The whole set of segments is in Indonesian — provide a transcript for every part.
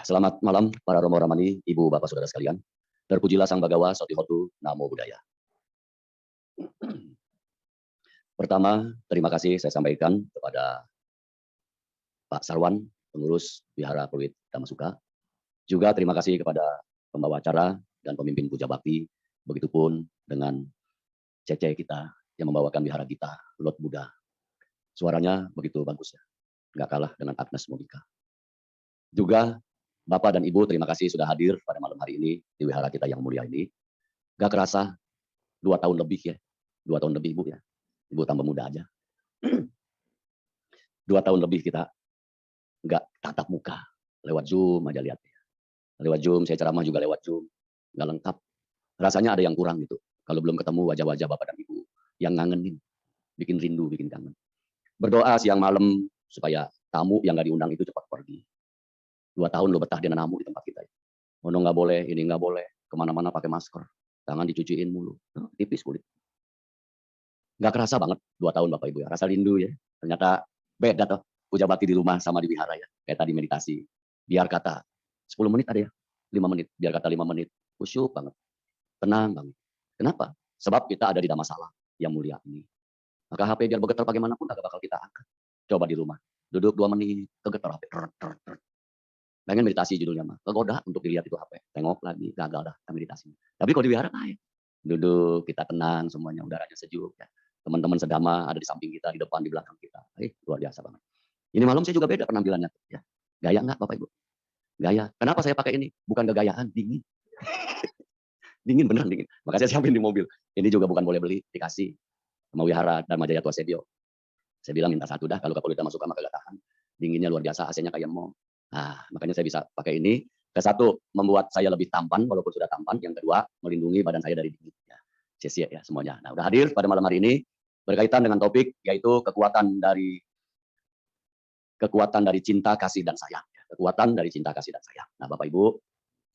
Selamat malam para Romo Ramani, Ibu Bapak Saudara sekalian. Terpujilah Sang Bagawa Sotihotu, Namo Buddhaya. Pertama, terima kasih saya sampaikan kepada Pak Sarwan, pengurus Wihara Pluit Dhamasuka. Juga terima kasih kepada pembawa acara dan pemimpin puja bakti, begitupun dengan Cece kita yang membawakan Wihara Gita, Lord Buddha. Suaranya begitu bagus ya, nggak kalah dengan Agnes Monika. Juga Bapak dan Ibu, terima kasih sudah hadir pada malam hari ini di wihara kita yang mulia ini. Gak kerasa 2 tahun lebih ya, 2 tahun lebih Ibu ya. Ibu tambah muda aja. 2 tahun lebih kita nggak tatap muka, lewat Zoom aja lihat ya. Lewat Zoom, saya ceramah juga lewat Zoom, nggak lengkap. Rasanya ada yang kurang gitu. Kalau belum ketemu wajah-wajah Bapak dan Ibu yang ngangenin, bikin rindu, bikin kangen. Berdoa siang malam supaya tamu yang nggak diundang itu cepat pergi. 2 tahun lo betah dia namu di tempat kita. Ono nggak boleh, ini nggak boleh, kemana-mana pakai masker, tangan dicuciin mulu, tipis kulit. Nggak kerasa banget 2 tahun Bapak Ibu ya, rasa rindu ya. Ternyata beda tuh puja bakti di rumah sama di wihara ya. Kayak tadi meditasi, biar kata 10 menit ada ya, 5 menit, biar kata 5 menit, khusyuk banget, tenang banget. Kenapa? Sebab kita ada di Dhammasala yang mulia ini. Maka HP biar bergetar bagaimanapun agak bakal kita angkat. Coba di rumah, duduk 2 menit, kegetar HP. Pengen meditasi judulnya mah, kegoda untuk dilihat itu HP. Tengok lagi, gagal dah meditasi. Tapi kalau di wihara lain, duduk, kita tenang semuanya, udaranya sejuk ya. Teman-teman sedama ada di samping kita, di depan, di belakang kita. Luar biasa banget. Ini malam saya juga beda penampilannya ya. Gaya nggak Bapak Ibu? Gaya. Kenapa saya pakai ini? Bukan kegayaan, dingin. Dingin beneran dingin. Maka saya siapin di mobil. Ini juga bukan boleh beli, dikasih sama wihara Dharma Jaya Tua Sedio. Saya bilang minta satu dah, kalau Kapolri masuk maka gak tahan. Dinginnya luar biasa, AC-nya kayak mau. Nah, makanya saya bisa pakai ini. Ke-1, membuat saya lebih tampan, walaupun sudah tampan. Yang kedua, melindungi badan saya dari dingin. Ya, sia-sia ya semuanya. Nah, udah hadir pada malam hari ini, berkaitan dengan topik, yaitu kekuatan dari cinta, kasih, dan sayang. Kekuatan dari cinta, kasih, dan sayang. Nah, Bapak Ibu,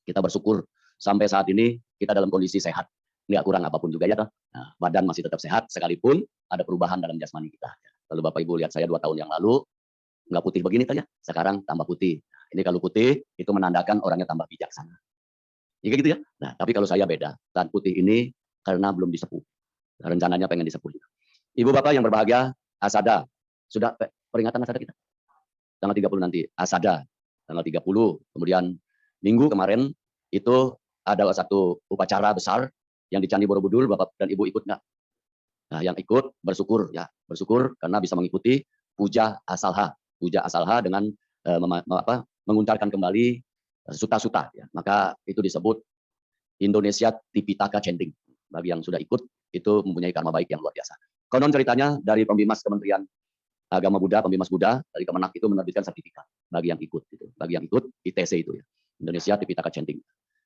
kita bersyukur sampai saat ini kita dalam kondisi sehat. Nggak kurang apapun juga ya. Nah, badan masih tetap sehat, sekalipun ada perubahan dalam jasmani kita. Lalu Bapak Ibu lihat saya 2 tahun yang lalu, nggak putih begini saja, sekarang tambah putih. Ini kalau putih, itu menandakan orangnya tambah bijaksana. Ya gitu ya. Nah, tapi kalau saya beda. Dan putih ini karena belum disepuh. Rencananya pengen disepuh juga. Ibu Bapak yang berbahagia, Asada. Sudah peringatan Asada kita? Tanggal 30 nanti. Asada, tanggal 30. Kemudian minggu kemarin, itu ada satu upacara besar yang di Candi Borobudur, Bapak dan Ibu ikut nggak? Nah, yang ikut bersyukur ya, bersyukur karena bisa mengikuti puja asalha. Puja asalha dengan menguncarkan kembali suta-suta ya. Maka itu disebut Indonesia Tipitaka Chanting. Bagi yang sudah ikut itu mempunyai karma baik yang luar biasa. Konon ceritanya dari Pembimas Kementerian Agama Buddha, Pembimas Buddha dari Kemenak itu menerbitkan sertifikat bagi yang ikut gitu. Bagi yang ikut ITC itu ya. Indonesia Tipitaka Chanting.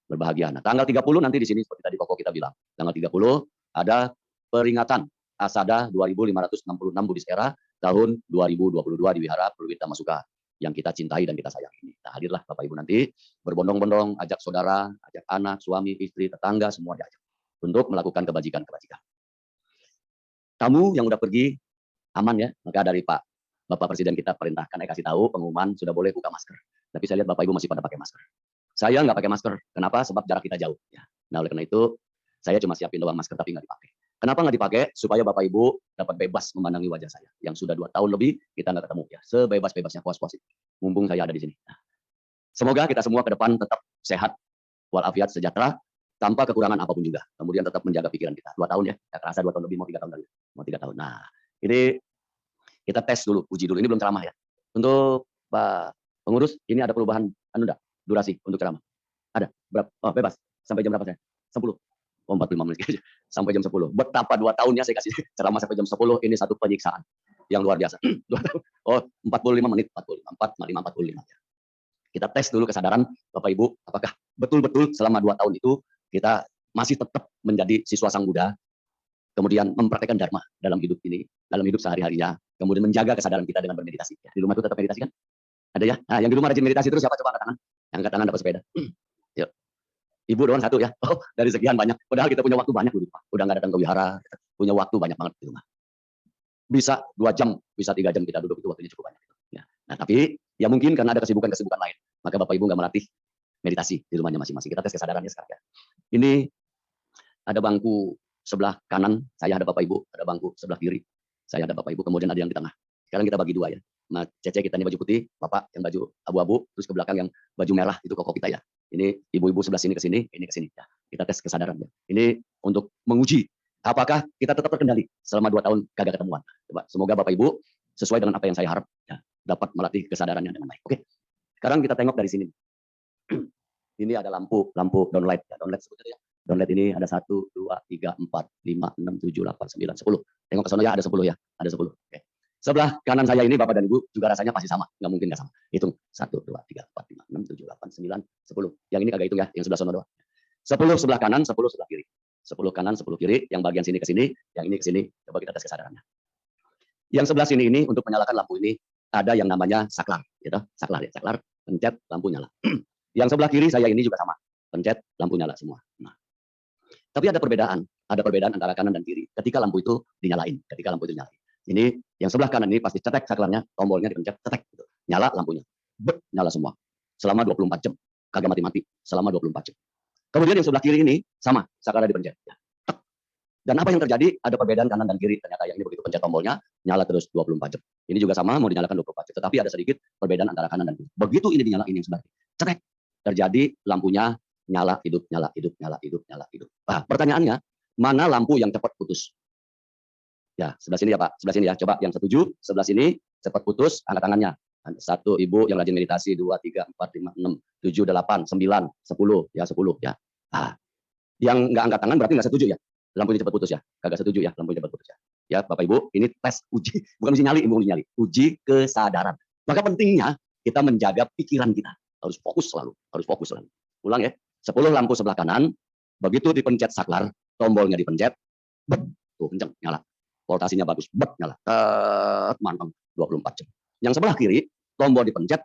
Berbahagia. Nah, tanggal 30 nanti di sini seperti tadi Koko kita bilang. Tanggal 30 ada peringatan Asada 2566 Buddhist Era tahun 2022 di Wihara Pluit Dhamasuka yang kita cintai dan kita sayangi ini. Nah, hadirlah Bapak Ibu nanti berbondong-bondong, ajak saudara, ajak anak, suami, istri, tetangga, semua diajak untuk melakukan kebajikan-kebajikan. Tamu yang udah pergi aman ya, maka dari Bapak Presiden kita perintahkan, kasih tahu pengumuman sudah boleh buka masker. Tapi saya lihat Bapak Ibu masih pada pakai masker. Saya nggak pakai masker. Kenapa? Sebab jarak kita jauh. Ya. Nah, oleh karena itu saya cuma siapin doang masker tapi nggak dipakai. Kenapa nggak dipakai? Supaya Bapak Ibu dapat bebas memandangi wajah saya. Yang sudah 2 tahun lebih kita nggak ketemu ya. Sebebas-bebasnya, puas-puas. Mumpung saya ada di sini. Nah, semoga kita semua ke depan tetap sehat, walafiat, sejahtera, tanpa kekurangan apapun juga. Kemudian tetap menjaga pikiran kita. 2 tahun ya. Ya kerasa 2 tahun lebih, mau 3 tahun lagi. Mau 3 tahun. Nah, ini kita tes dulu, uji dulu. Ini belum ceramah ya. Untuk Pak Pengurus, ini ada perubahan durasi untuk ceramah. Ada? Berapa? Oh, bebas. Sampai jam berapa saya? 10. Oh, 45 menit aja. Sampai jam 10. Betapa 2 tahunnya saya kasih ceramah sampai jam 10. Ini satu penyiksaan yang luar biasa. 2 tahun. Oh, 45 menit. 45. 45. Kita tes dulu kesadaran Bapak Ibu. Apakah betul-betul selama 2 tahun itu kita masih tetap menjadi siswa Sang Buddha. Kemudian mempraktekkan Dharma dalam hidup ini. Dalam hidup sehari-harinya. Kemudian menjaga kesadaran kita dengan bermeditasi. Di rumah itu tetap meditasi kan? Ada ya? Nah, yang di rumah rajin meditasi terus siapa? Coba angkat tangan. Yang angkat tangan dapat sepeda. Yuk. Ibu doang 1 ya. Oh, dari sekian banyak. Padahal kita punya waktu banyak di rumah. Udah nggak datang ke wihara. Punya waktu banyak banget di rumah. Bisa 2 jam, bisa 3 jam kita duduk itu waktunya cukup banyak. Ya. Nah, tapi Ya mungkin karena ada kesibukan-kesibukan lain, maka Bapak Ibu nggak melatih meditasi di rumahnya masing-masing. Kita tes kesadarannya sekarang ya. Ini ada bangku sebelah kanan, saya ada Bapak Ibu, ada bangku sebelah kiri, saya ada Bapak Ibu, kemudian ada yang di tengah. Sekarang kita bagi dua ya. Nah, Cece kita ini baju putih, Bapak yang baju abu-abu, terus ke belakang yang baju merah itu koko kita ya. Ini ibu-ibu sebelah sini ke sini, ini ke sini ya. Kita tes kesadaran ya. Ini untuk menguji apakah kita tetap terkendali selama 2 tahun kagak ketemuan. Coba semoga Bapak Ibu sesuai dengan apa yang saya harap ya, dapat melatih kesadarannya dengan baik. Oke. Sekarang kita tengok dari sini. Ini ada lampu downlight ya, downlight sebutnya ya. Downlight ini ada 1, 2, 3, 4, 5, 6, 7, 8, 9, 10. Tengok ke sana ya, ada 10 ya, ada 10. Oke. Sebelah kanan saya ini Bapak dan Ibu juga rasanya pasti sama, nggak mungkin nggak sama. Hitung 1, 2, 3, 4, 5, 6, 7, 8, 9, 10. Yang ini kagak hitung ya, yang sebelah sana doang. 10 sebelah kanan, 10 sebelah kiri. 10 kanan, 10 kiri, yang bagian sini ke sini, yang ini ke sini. Coba kita tes kesadarannya. Yang sebelah sini ini untuk menyalakan lampu ini ada yang namanya saklar, gitu. Saklar ya, saklar, pencet lampu nyala. Yang sebelah kiri saya ini juga sama, pencet lampu nyala semua. Nah, tapi ada perbedaan antara kanan dan kiri. Ketika lampu itu dinyalain, Ini yang sebelah kanan ini pasti cetek saklarnya, tombolnya dipencet, cetek gitu. Nyala lampunya. Nyala semua. Selama 24 jam. Kagak mati-mati selama 24 jam. Kemudian yang sebelah kiri ini sama, saklarnya dipencet. Ya. Dan apa yang terjadi? Ada perbedaan kanan dan kiri. Ternyata yang ini begitu pencet tombolnya, nyala terus 24 jam. Ini juga sama, mau dinyalakan 24 jam. Tetapi ada sedikit perbedaan antara kanan dan kiri. Begitu ini dinyalain yang sebelah kiri, cetek. Terjadi lampunya nyala, hidup, nyala, hidup, nyala, hidup, nyala, hidup. Nah, pertanyaannya, mana lampu yang cepat putus? Ya, sebelah sini ya Pak, sebelah sini ya. Coba yang setuju, sebelah sini cepat putus, angkat tangannya. 1 ibu yang rajin meditasi, 2, 3, 4, 5, 6, 7, 8, 9, 10, ya 10 ya. Nah, yang nggak angkat tangan berarti nggak setuju ya. Lampu ini cepat putus ya. Kagak setuju ya, lampu ini cepat putus ya. Ya, Bapak Ibu, ini tes uji, bukan uji nyali, bukan uji nyali. Uji kesadaran. Maka pentingnya kita menjaga pikiran kita. Harus fokus selalu, Ulang ya. 10 lampu sebelah kanan, begitu dipencet saklar, tombolnya dipencet, tuh kenceng nyala. Voltasinya bagus, nyala. Mantap 24 jam. Yang sebelah kiri, tombol dipencet,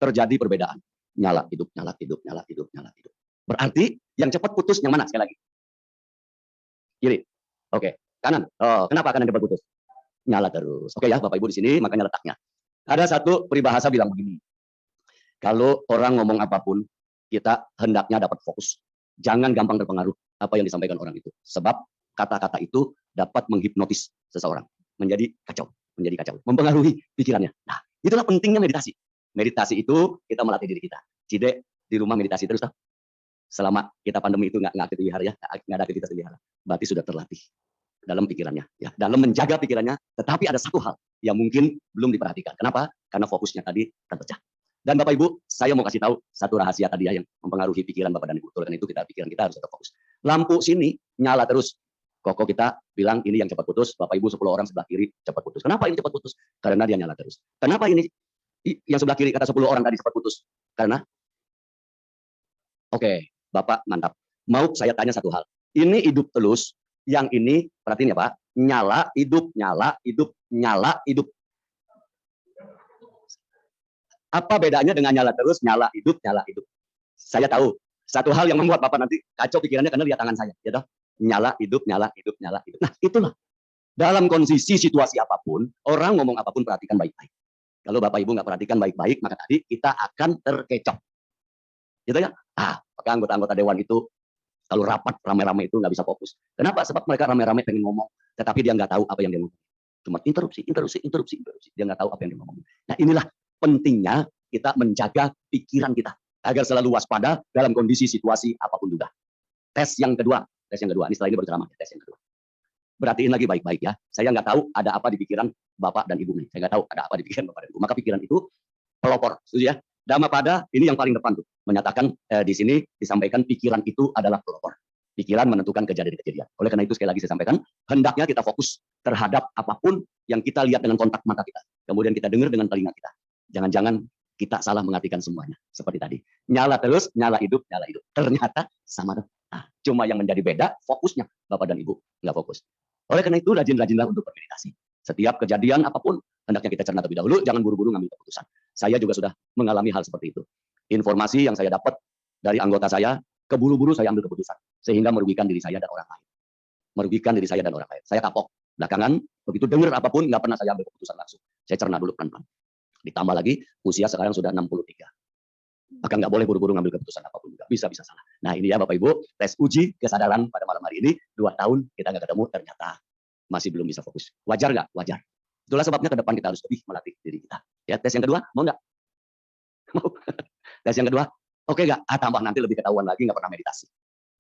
terjadi perbedaan. Nyala, hidup, nyala, hidup, nyala, hidup, nyala, hidup. Berarti yang cepat putus yang mana sekali lagi? Kiri. Oke, kanan. Oh, kenapa kanan cepat putus? Nyala terus. Oke ya, Bapak Ibu di sini makanya letaknya. Ada satu peribahasa bilang begini. Kalau orang ngomong apapun, kita hendaknya dapat fokus. Jangan gampang terpengaruh apa yang disampaikan orang itu. Sebab kata-kata itu dapat menghipnotis seseorang. Menjadi kacau. Mempengaruhi pikirannya. Nah, itulah pentingnya meditasi. Meditasi itu kita melatih diri kita. Cide di rumah meditasi terus. Selama kita pandemi itu nggak aktif di wihara ya, nggak ada aktivitas di wihara. Berarti sudah terlatih dalam pikirannya. Ya, dalam menjaga pikirannya. Tetapi ada satu hal yang mungkin belum diperhatikan. Kenapa? Karena fokusnya tadi terpecah. Dan Bapak Ibu, saya mau kasih tahu satu rahasia tadi ya yang mempengaruhi pikiran Bapak dan Ibu. Oleh karena itu pikiran kita harus tetap fokus. Lampu sini nyala terus. Koko kita bilang ini yang cepat putus, Bapak Ibu 10 orang sebelah kiri cepat putus. Kenapa ini cepat putus? Karena dia nyala terus. Kenapa ini yang sebelah kiri kata 10 orang tadi cepat putus? Karena oke, Bapak mantap. Mau saya tanya satu hal. Ini hidup terus, yang ini perhatiin ya Pak, nyala, hidup, nyala, hidup, nyala, hidup. Apa bedanya dengan nyala terus, nyala, hidup, nyala, hidup? Saya tahu. Satu hal yang membuat Bapak nanti kacau pikirannya karena lihat tangan saya. Ya toh? Nyala, hidup, nyala, hidup, nyala, hidup. Nah, itulah. Dalam kondisi situasi apapun, orang ngomong apapun perhatikan baik-baik. Kalau Bapak Ibu nggak perhatikan baik-baik, maka tadi kita akan terkecoh. Gitu ya? Maka anggota-anggota dewan itu kalau rapat rame-rame itu nggak bisa fokus. Kenapa? Sebab mereka rame-rame pengen ngomong, tetapi dia nggak tahu apa yang dia ngomong. Cuma interupsi. Dia nggak tahu apa yang dia ngomong. Nah, inilah pentingnya kita menjaga pikiran kita agar selalu waspada dalam kondisi situasi apapun juga. Tes yang kedua. Ini setelah ini baru ceramah. Tes yang kedua. Perhatiin lagi baik-baik ya. Saya nggak tahu ada apa di pikiran Bapak dan Ibu nih. Saya nggak tahu ada apa di pikiran Bapak dan Ibu. Maka pikiran itu pelopor, setuju ya? Dhammapada ini yang paling depan tuh menyatakan di sini disampaikan pikiran itu adalah pelopor. Pikiran menentukan kejadian-kejadian. Oleh karena itu sekali lagi saya sampaikan hendaknya kita fokus terhadap apapun yang kita lihat dengan kontak mata kita. Kemudian kita dengar dengan telinga kita. Jangan-jangan kita salah mengartikan semuanya seperti tadi. Nyala terus, nyala hidup, nyala hidup. Ternyata sama tuh. Nah, cuma yang menjadi beda fokusnya Bapak dan Ibu nggak fokus. Oleh karena itu rajin-rajinlah untuk bermeditasi. Setiap kejadian apapun hendaknya kita cerna terlebih dahulu, jangan buru-buru ngambil keputusan. Saya juga sudah mengalami hal seperti itu. Informasi yang saya dapat dari anggota saya, keburu-buru saya ambil keputusan sehingga merugikan diri saya dan orang lain. Saya kapok. Belakangan begitu dengar apapun nggak pernah saya ambil keputusan langsung. Saya cerna dulu pelan-pelan. Ditambah lagi usia sekarang sudah 63. Maka nggak boleh buru-buru ngambil keputusan apapun juga. Bisa-bisa salah. Nah ini ya Bapak Ibu, tes uji kesadaran pada malam hari ini. 2 tahun kita nggak ketemu, ternyata masih belum bisa fokus. Wajar nggak? Wajar. Itulah sebabnya ke depan kita harus lebih melatih diri kita. Ya, tes yang kedua, mau nggak? Mau. Tes yang kedua, oke nggak? Tambah nanti lebih ketahuan lagi nggak pernah meditasi.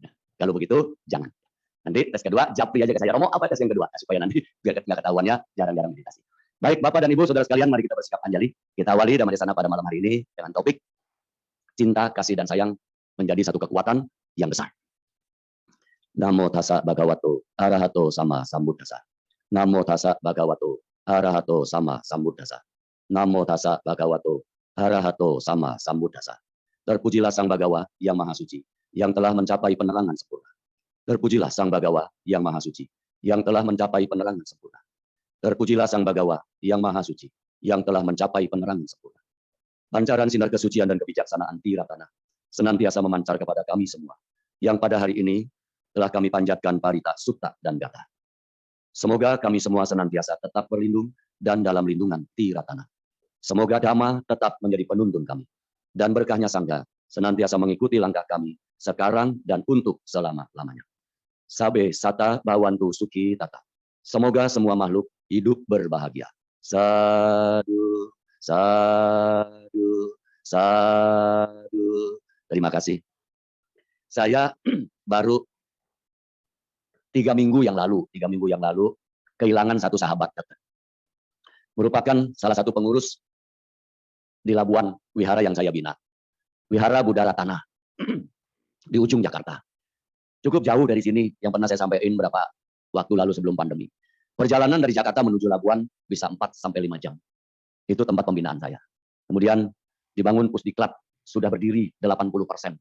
Nah, kalau begitu, jangan. Nanti tes kedua, japri aja ke saya. Romo, apa tes yang kedua? Nah, supaya nanti biar nggak ketahuannya jarang-jarang meditasi. Baik, Bapak dan Ibu, saudara sekalian, mari kita bersikap anjali. Kita awali Dhamma pada malam hari ini dengan topik cinta, kasih, dan sayang menjadi satu kekuatan yang besar. Namo tassa bhagavato arahato sama sambuddhassa. Namo tassa bhagavato arahato sama sambuddhassa. Namo tassa bhagavato arahato sama sambuddhassa. Terpujilah Sang Bhagawa yang Maha Suci, yang telah mencapai penerangan sempurna. Terpujilah Sang Bhagawa yang Maha Suci, yang telah mencapai penerangan sempurna. Terpujilah Sang Bhagawa yang Maha Suci, yang telah mencapai penerangan sempurna. Pancaran sinar kesucian dan kebijaksanaan Tiratana senantiasa memancar kepada kami semua, yang pada hari ini telah kami panjatkan parita, sutta, dan gata. Semoga kami semua senantiasa tetap berlindung dan dalam lindungan Tiratana. Semoga Dhamma tetap menjadi penuntun kami, dan berkahnya Sangha senantiasa mengikuti langkah kami sekarang dan untuk selama-lamanya. Sabe sata bawantu suki tata. Semoga semua makhluk hidup berbahagia. Sadu, sadu, sadu. Terima kasih. Saya baru 3 minggu yang lalu kehilangan satu sahabat. Merupakan salah satu pengurus di Labuan Wihara yang saya bina. Wihara Buddha Ratana di ujung Jakarta. Cukup jauh dari sini, yang pernah saya sampaikan berapa waktu lalu sebelum pandemi. Perjalanan dari Jakarta menuju Labuan bisa 4-5 jam. Itu tempat pembinaan saya. Kemudian dibangun Pusdiklat, sudah berdiri 80%.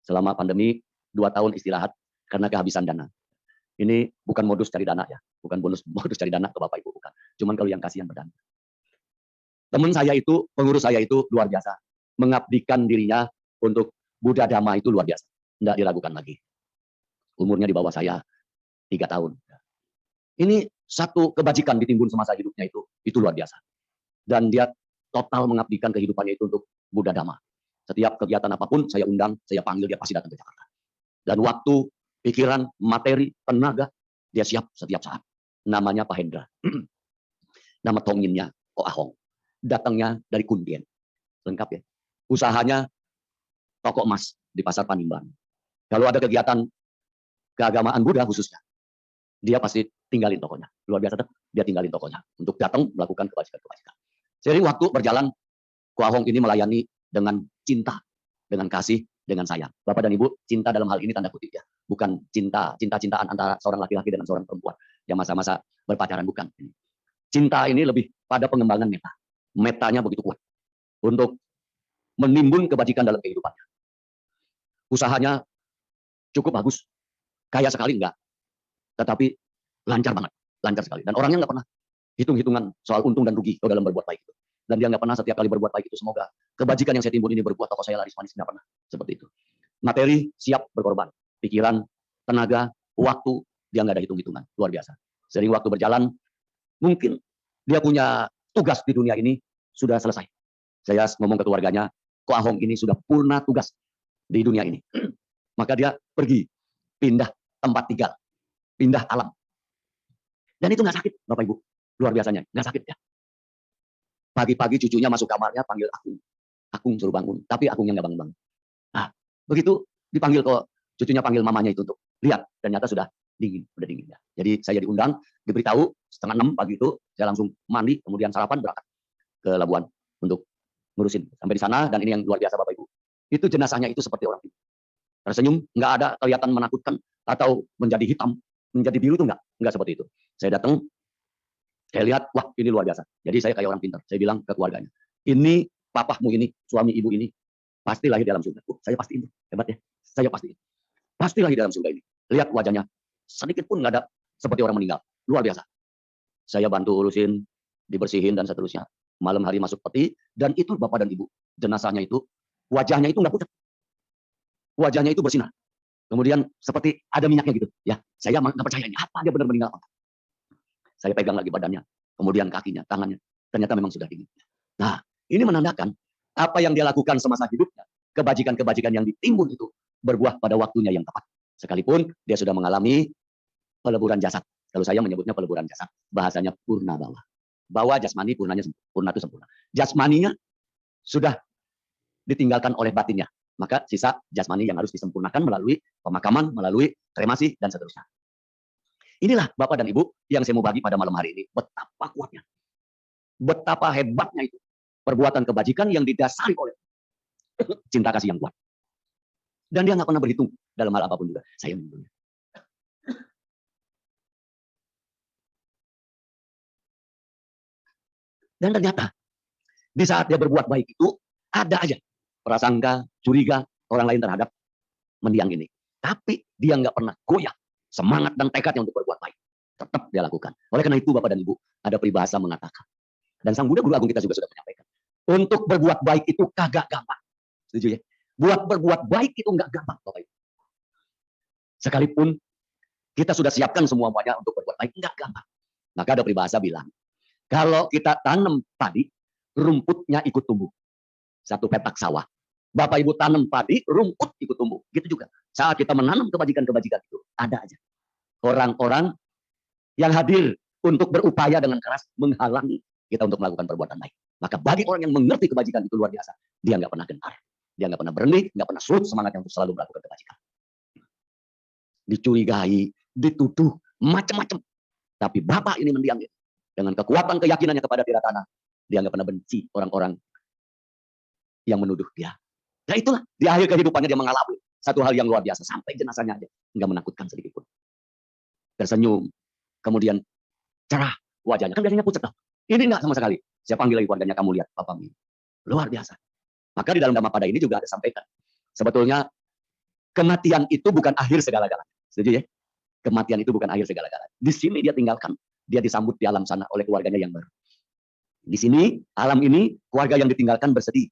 Selama pandemi 2 tahun istirahat karena kehabisan dana. Ini bukan modus cari dana ya, bukan modus cari dana ke Bapak Ibu, bukan. Cuman kalau yang kasihan berdana. Teman saya itu, pengurus saya itu luar biasa. Mengabdikan dirinya untuk Buddha Dhamma itu luar biasa. Tidak diragukan lagi. Umurnya di bawah saya 3 tahun. Ini satu kebajikan ditimbun semasa hidupnya itu luar biasa. Dan dia total mengabdikan kehidupannya itu untuk Buddha Dhamma. Setiap kegiatan apapun saya undang, saya panggil, dia pasti datang ke Jakarta. Dan waktu, pikiran, materi, tenaga, dia siap setiap saat. Namanya Pak Hendra. Nama tonginnya Ko Ahong. Datangnya dari Kundien. Lengkap ya. Usahanya toko emas di Pasar Panimban. Kalau ada kegiatan keagamaan Buddha khususnya, dia pasti tinggalin tokonya. Luar biasa, dia tinggalin tokonya untuk datang melakukan kebajikan-kebajikan. Seiring waktu berjalan, Ko Ahong ini melayani dengan cinta, dengan kasih, dengan sayang. Bapak dan Ibu, cinta dalam hal ini tanda kutip ya. Bukan cinta-cintaan antara seorang laki-laki dengan seorang perempuan yang masa-masa berpacaran, bukan. Cinta ini lebih pada pengembangan meta. Metanya begitu kuat untuk menimbun kebajikan dalam kehidupannya. Usahanya cukup bagus. Kaya sekali enggak, tetapi lancar banget, lancar sekali. Dan orangnya nggak pernah hitung-hitungan soal untung dan rugi kalau dalam berbuat baik itu. Dan dia nggak pernah setiap kali berbuat baik itu, semoga kebajikan yang saya timbun ini berbuat toko saya laris manis, nggak pernah seperti itu. Materi siap berkorban, pikiran, tenaga, waktu, dia nggak ada hitung-hitungan, luar biasa. Sering waktu berjalan, mungkin dia punya tugas di dunia ini sudah selesai. Saya ngomong ke keluarganya, Ko Ahong ini sudah purna tugas di dunia ini. Maka dia pergi, pindah tempat tinggal, pindah alam. Dan itu nggak sakit, Bapak Ibu. Luar biasanya, nggak sakit ya. Pagi-pagi cucunya masuk kamarnya, panggil Akung. Akung suruh bangun, tapi Akungnya nggak bangun-bangun. Nah, begitu dipanggil kok, cucunya panggil mamanya itu untuk lihat, ternyata sudah dingin, udah dingin ya. Jadi saya diundang, diberitahu 5:30 pagi itu, saya langsung mandi, kemudian sarapan berangkat ke Labuan untuk ngurusin. Sampai di sana, dan ini yang luar biasa Bapak Ibu. Itu jenazahnya itu seperti orang itu. Tersenyum, nggak ada kelihatan menakutkan atau menjadi hitam, menjadi biru itu nggak seperti itu. Saya datang, saya lihat, wah ini luar biasa. Jadi saya kayak orang pintar. Saya bilang ke keluarganya, ini papahmu ini, suami ibu ini, pasti lahir dalam surga. Saya pastiin, hebat ya. Saya pastiin. Pasti lahir dalam surga ini. Lihat wajahnya, sedikit pun nggak ada seperti orang meninggal. Luar biasa. Saya bantu urusin, dibersihin dan seterusnya. Malam hari masuk peti, dan itu Bapak dan Ibu, jenazahnya itu, wajahnya itu nggak pucat. Wajahnya itu bersinar. Kemudian seperti ada minyaknya gitu. Ya, saya nggak percaya ini apa dia benar meninggal apa. Saya pegang lagi badannya, kemudian kakinya, tangannya. Ternyata memang sudah dingin. Nah, ini menandakan apa yang dia lakukan semasa hidupnya, kebajikan-kebajikan yang ditimbun itu berbuah pada waktunya yang tepat. Sekalipun dia sudah mengalami peleburan jasad. Kalau saya menyebutnya peleburan jasad, bahasanya purna bawa. Bawa jasmani, purnanya purna itu sempurna. Jasmaninya sudah ditinggalkan oleh batinnya. Maka sisa jasmani yang harus disempurnakan melalui pemakaman, melalui kremasi, dan seterusnya. Inilah Bapak dan Ibu yang saya mau bagi pada malam hari ini. Betapa kuatnya. Betapa hebatnya itu. Perbuatan kebajikan yang didasari oleh cinta kasih yang kuat. Dan dia nggak pernah berhitung dalam hal apapun juga. Saya menurutnya. Dan ternyata di saat dia berbuat baik itu ada aja prasangka, curiga orang lain terhadap mendiang ini. Tapi dia nggak pernah goyah semangat dan tekadnya untuk berbuat baik. Tetap dia lakukan. Oleh karena itu Bapak dan Ibu, ada peribahasa mengatakan. Dan Sang Buddha Guru Agung kita juga sudah menyampaikan. Untuk berbuat baik itu kagak gampang. Setuju ya? Berbuat baik itu nggak gampang Bapak Ibu. Sekalipun kita sudah siapkan semuanya untuk berbuat baik, nggak gampang. Maka ada peribahasa bilang, kalau kita tanam padi, rumputnya ikut tumbuh. Satu petak sawah. Bapak Ibu tanam padi, rumput ikut tumbuh. Gitu juga. Saat kita menanam kebajikan-kebajikan itu, ada aja orang-orang yang hadir untuk berupaya dengan keras menghalangi kita untuk melakukan perbuatan baik. Maka bagi orang yang mengerti kebajikan itu luar biasa, dia nggak pernah gentar. Dia nggak pernah berhenti, nggak pernah surut semangatnya untuk selalu melakukan kebajikan. Dicurigai, dituduh, macam-macam. Tapi Bapak ini mendiam dia. Dengan kekuatan keyakinannya kepada Tiratana, dia nggak pernah benci orang-orang yang menuduh dia. Dan itulah di akhir kehidupannya dia mengalami satu hal yang luar biasa. Sampai jenazahnya aja nggak menakutkan sedikit pun. Tersenyum, kemudian cerah wajahnya. Kan biasanya pucat. Ini enggak sama sekali. Saya panggil lagi keluarganya, kamu lihat Papa ini. Luar biasa. Maka di dalam Dhammapada ini juga ada sampaikan. Sebetulnya kematian itu bukan akhir segala-galanya. Setuju ya? Kematian itu bukan akhir segala-galanya. Di sini dia tinggalkan. Dia disambut di alam sana oleh keluarganya yang baru. Di sini, alam ini, keluarga yang ditinggalkan bersedih.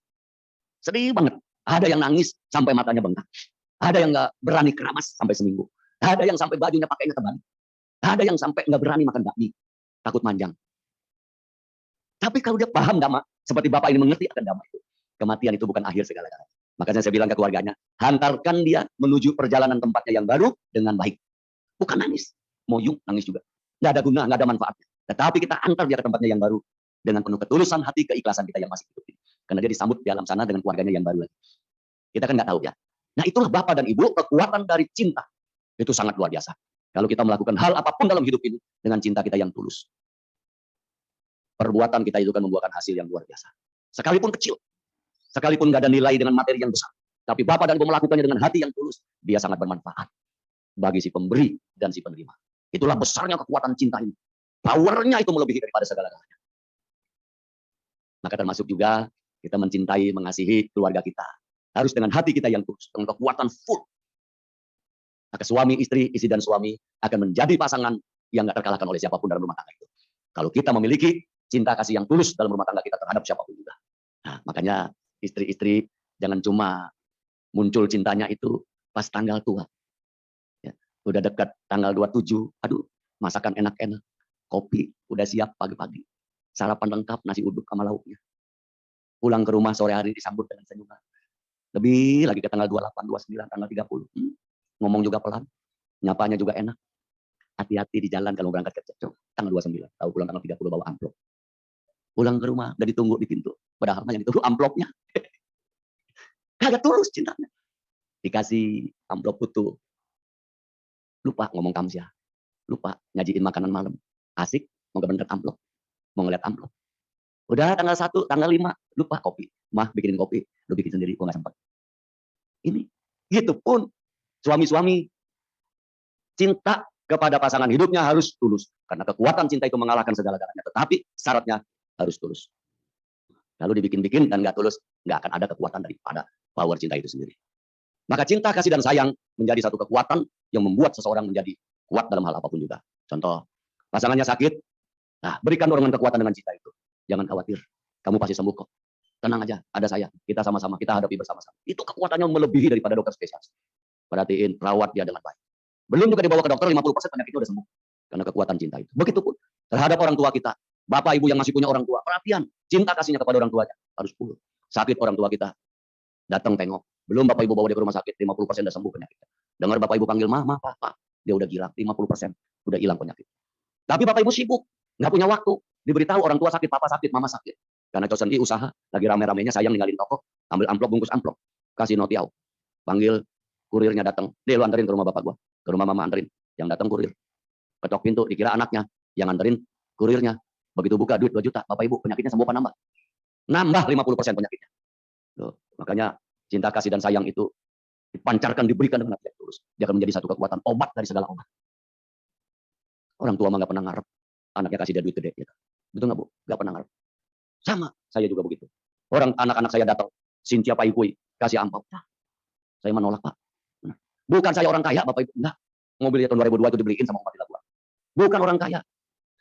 Sedih banget. Ada yang nangis sampai matanya bengkak. Ada yang nggak berani keramas sampai seminggu. Ada yang sampai bajunya pakainya terbalik. Ada yang sampai nggak berani makan bakmi. Takut manjang. Tapi kalau dia paham Dhamma, seperti Bapak ini mengerti akan Dhamma itu. Kematian itu bukan akhir segala-galanya. Makanya saya bilang ke keluarganya, hantarkan dia menuju perjalanan tempatnya yang baru dengan baik. Bukan nangis. Moyung, nangis juga. Nggak ada guna, nggak ada manfaatnya. Tetapi kita antar dia ke tempatnya yang baru. Dengan penuh ketulusan hati, keikhlasan kita yang masih hidup ini. Karena dia disambut di alam sana dengan keluarganya yang baru lagi. Kita kan nggak tahu ya. Nah itulah Bapak dan Ibu, kekuatan dari cinta. Itu sangat luar biasa. Kalau kita melakukan hal apapun dalam hidup ini, dengan cinta kita yang tulus. Perbuatan kita itu kan membuahkan hasil yang luar biasa. Sekalipun kecil. Sekalipun nggak ada nilai dengan materi yang besar. Tapi Bapak dan Ibu melakukannya dengan hati yang tulus. Dia sangat bermanfaat. Bagi si pemberi dan si penerima. Itulah besarnya kekuatan cinta ini. Powernya itu melebihi daripada segala-galanya. Maka termasuk juga kita mencintai, mengasihi keluarga kita. Harus dengan hati kita yang tulus, dengan kekuatan full. Maka suami, istri dan suami akan menjadi pasangan yang gak terkalahkan oleh siapapun dalam rumah tangga itu. Kalau kita memiliki cinta kasih yang tulus dalam rumah tangga kita terhadap siapapun juga. Nah, makanya istri-istri jangan cuma muncul cintanya itu pas tanggal tua. Ya, udah dekat tanggal 27, aduh, masakan enak-enak. Kopi udah siap pagi-pagi. Sarapan lengkap, nasi uduk sama lauknya. Pulang ke rumah sore hari disambut dengan senyuman. Lebih lagi ke tanggal 28, 29, tanggal 30. Ngomong juga pelan. Nyapanya juga enak. Hati-hati di jalan kalau berangkat kerja. Tanggal 29, tahu pulang tanggal 30 bawa amplop. Pulang ke rumah, udah ditunggu di pintu. Padahal yang ditunggu amplopnya. Kagak tulus cintanya. Dikasih amplop utuh. Lupa ngomong kamsia. Lupa nyajiin makanan malam. Asik, mau kebenet amplop. Mau ngeliat amplop. Udah tanggal 1, tanggal 5, lupa kopi. Mah bikinin kopi, lu bikin sendiri, gua nggak sempat. Ini, gitu pun suami-suami cinta kepada pasangan hidupnya harus tulus. Karena kekuatan cinta itu mengalahkan segala-galanya. Tetapi syaratnya harus tulus. Lalu dibikin-bikin dan nggak tulus, nggak akan ada kekuatan daripada power cinta itu sendiri. Maka cinta, kasih, dan sayang menjadi satu kekuatan yang membuat seseorang menjadi kuat dalam hal apapun juga. Contoh, pasangannya sakit, nah berikan dorongan kekuatan dengan cinta itu. Jangan khawatir, kamu pasti sembuh kok. Tenang aja, ada saya. Kita sama-sama, kita hadapi bersama-sama. Itu kekuatannya melebihi daripada dokter spesialis. Perhatiin, rawat dia dengan baik. Belum juga dibawa ke dokter, 50% penyakitnya udah sembuh. Karena kekuatan cinta itu. Begitupun terhadap orang tua kita. Bapak, Ibu yang masih punya orang tua, perhatian. Cinta kasihnya kepada orang tuanya harus full. Sakit orang tua kita, datang tengok. Belum Bapak Ibu bawa dia ke rumah sakit, 50% udah sembuh penyakitnya. Dengar Bapak Ibu panggil mama, papa, dia udah gila, 50% udah hilang penyakit. Tapi Bapak Ibu sibuk, nggak punya waktu. Diberitahu orang tua sakit, papa sakit, mama sakit. Karena Kau sendiri usaha, lagi rame-ramenya sayang ninggalin toko, ambil amplop, bungkus amplop, kasih notiau. Panggil kurirnya datang, dia lu anterin ke rumah bapak gua, ke rumah mama anterin. Yang datang kurir. Ketok pintu, dikira anaknya, yang anterin kurirnya. Begitu buka duit 2 juta, Bapak Ibu penyakitnya sembuh apa nambah? Nambah 50% penyakitnya. Tuh, makanya cinta kasih dan sayang itu dipancarkan, diberikan dengan hati yang tulus. Dia akan menjadi satu kekuatan obat dari segala obat. Orang tua mah nggak pernah ngarep anaknya kasih dia duit gede. Gitu. Betul nggak Bu? Nggak pernah ngarep. Sama, saya juga begitu. Orang anak-anak saya datang, Sintia Paikui, kasih ampau. Nah, saya menolak Pak. Bukan saya orang kaya Bapak Ibu. Enggak. Mobilnya tahun 2002 itu dibeliin sama Bupati Labuan. Bukan orang kaya.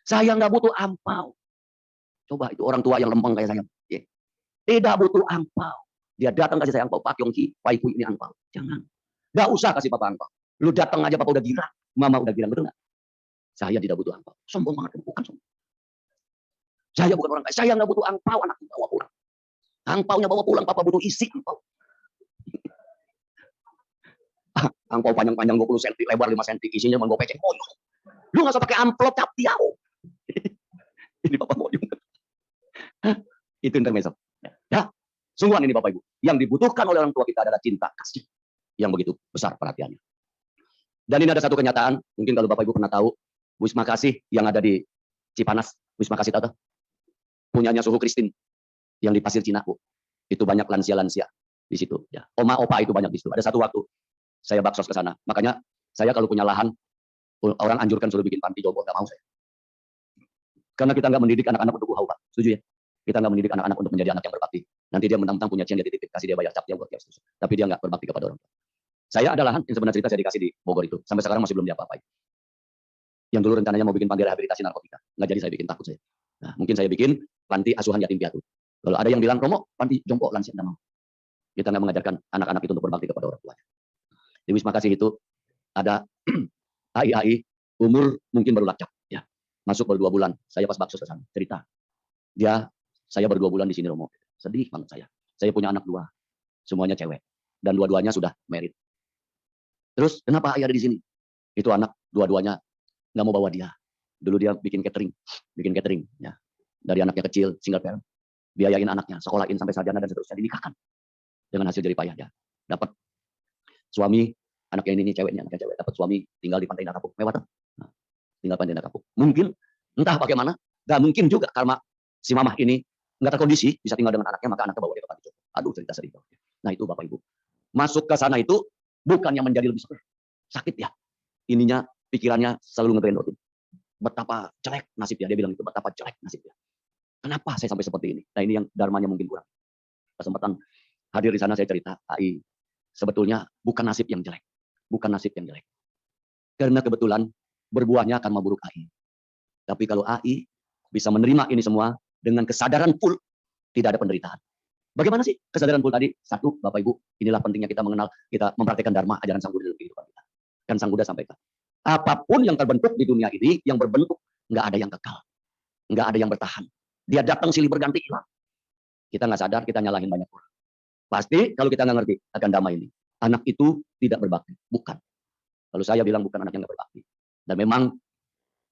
Saya nggak butuh ampau. Coba itu orang tua yang lempeng kayak saya. Yeah. Tidak butuh ampau. Dia datang kasih saya ampau. Pak Yongki, Pak Ibu ini ampau. Jangan. Nggak usah kasih Papa ampau. Lu datang aja Papa udah girang. Mama udah girang. Betul nggak? Saya tidak butuh ampau. Sombong banget. Bukan sombong. Saya bukan orang kaya. Saya nggak butuh ampau. Anakku bawa pulang. Angpaunya bawa pulang. Papa butuh isi ampau. Angpau panjang-panjang 20 cm, lebar 5 cm. Isinya mau gue peceng. Moyong. Lu nggak usah pakai amplop cap tiau. Ini Papa moyong. Itu intermezzo. Ya, sungguhan ini Bapak Ibu. Yang dibutuhkan oleh orang tua kita adalah cinta kasih yang begitu besar perhatiannya. Dan ini ada satu kenyataan, mungkin kalau Bapak Ibu pernah tahu, Wisma Kasih yang ada di Cipanas, Wisma Kasih Tata, punyanya Suhu Kristin yang di Pasir Cina, Bu. Itu banyak lansia-lansia di situ. Ya. Oma, opa itu banyak di situ. Ada satu waktu saya baksos ke sana. Makanya saya kalau punya lahan, orang anjurkan suruh bikin panti jompo, nggak mau saya. Karena kita nggak mendidik anak-anak untuk hawa, Pak. Setuju ya? Kita nggak mendidik anak-anak untuk menjadi anak yang berbakti. Nanti dia mentang-mentang punya cian, dia titip, kasih dia bayar cap, dia buat dia. Tapi dia nggak berbakti kepada orang tua. Saya ada lahan, yang sebenarnya cerita saya dikasih di Bogor itu. Sampai sekarang masih belum diapa-apain. Yang dulu rencananya mau bikin panti rehabilitasi narkotika. Nggak jadi saya bikin, takut saya. Nah, mungkin saya bikin panti asuhan yatim piatu. Kalau ada yang bilang, Romo, panti jompo lansia, nggak mau. Kita nggak mengajarkan anak-anak itu untuk berbakti kepada orang tuanya. Di Wisma Kasih itu ada AI, umur mungkin baru lacak. Ya. Masuk baru 2 bulan. Saya pas baksos ke sana, cerita. Saya baru 2 bulan di sini, Romo. Sedih banget saya. Saya punya anak 2. Semuanya cewek. Dan dua-duanya sudah married. Terus kenapa ayah ada di sini? Itu anak dua-duanya nggak mau bawa dia. Dulu dia bikin catering, ya. Dari anaknya kecil, single parent, biayain anaknya, sekolahin sampai sarjana dan seterusnya, dinikahkan dengan hasil jerih payah ya. Dapat suami, anaknya ini ceweknya, anaknya cewek, dapat suami tinggal di Pantai Indah Kapuk, mewah. Nah, tinggal Pantai Indah Kapuk. Mungkin entah bagaimana, nggak mungkin juga karena si mamah ini nggak terkondisi bisa tinggal dengan anaknya, maka anaknya bawa dia ke panti jompo. Aduh, cerita sedih. Nah itu Bapak Ibu. Masuk ke sana itu bukan yang menjadi lebih sakit ya. Ininya pikirannya selalu ngerendotin. Betapa jelek nasibnya. Dia bilang itu betapa jelek nasibnya. Kenapa saya sampai seperti ini? Nah ini yang dharmanya mungkin kurang. Kesempatan hadir di sana saya cerita, AI sebetulnya bukan nasib yang jelek. Bukan nasib yang jelek. Karena kebetulan berbuahnya akan memburuk AI. Tapi kalau AI bisa menerima ini semua dengan kesadaran full, tidak ada penderitaan. Bagaimana sih kesadaran full tadi? Satu, Bapak Ibu, inilah pentingnya kita mengenal, kita mempraktikkan Dharma, ajaran Sang Buddha dalam kehidupan kita. Kan Sang Buddha sampaikan, apapun yang terbentuk di dunia ini, yang berbentuk, nggak ada yang kekal. Nggak ada yang bertahan. Dia datang silih berganti hilang. Kita nggak sadar, kita nyalahin banyak orang. Pasti kalau kita nggak ngerti akan Dhamma ini, anak itu tidak berbakti. Bukan. Kalau saya bilang bukan anak yang nggak berbakti. Dan memang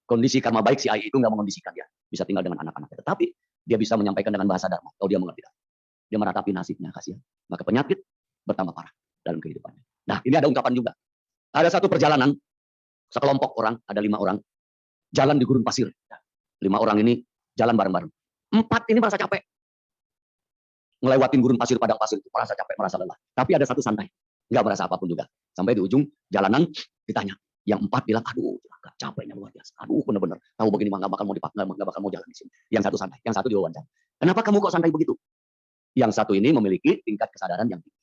kondisi karma baik si AI itu nggak mengondisikan dia. Bisa tinggal dengan anak-anaknya. Tetapi dia bisa menyampaikan dengan bahasa Dharma. Kalau dia mengerti. Dia meratapi nasibnya, kasihan. Maka penyakit bertambah parah dalam kehidupannya. Nah, ini ada ungkapan juga. Ada satu perjalanan, sekelompok orang, ada 5 orang, jalan di gurun pasir. 5 orang ini jalan bareng-bareng. 4 ini merasa capek. Ngelewatin gurun pasir, padang pasir itu merasa capek, merasa lelah. Tapi ada satu santai, nggak merasa apapun juga. Sampai di ujung jalanan ditanya. Yang 4 bilang, aduh, capeknya luar biasa. Aduh, bener-bener. Tahu begini mah nggak bakal mau dipakai, nggak bakal mau jalan di sini. Yang satu santai, yang satu diwawancara. Kenapa kamu kok santai begitu? Yang satu ini memiliki tingkat kesadaran yang tinggi.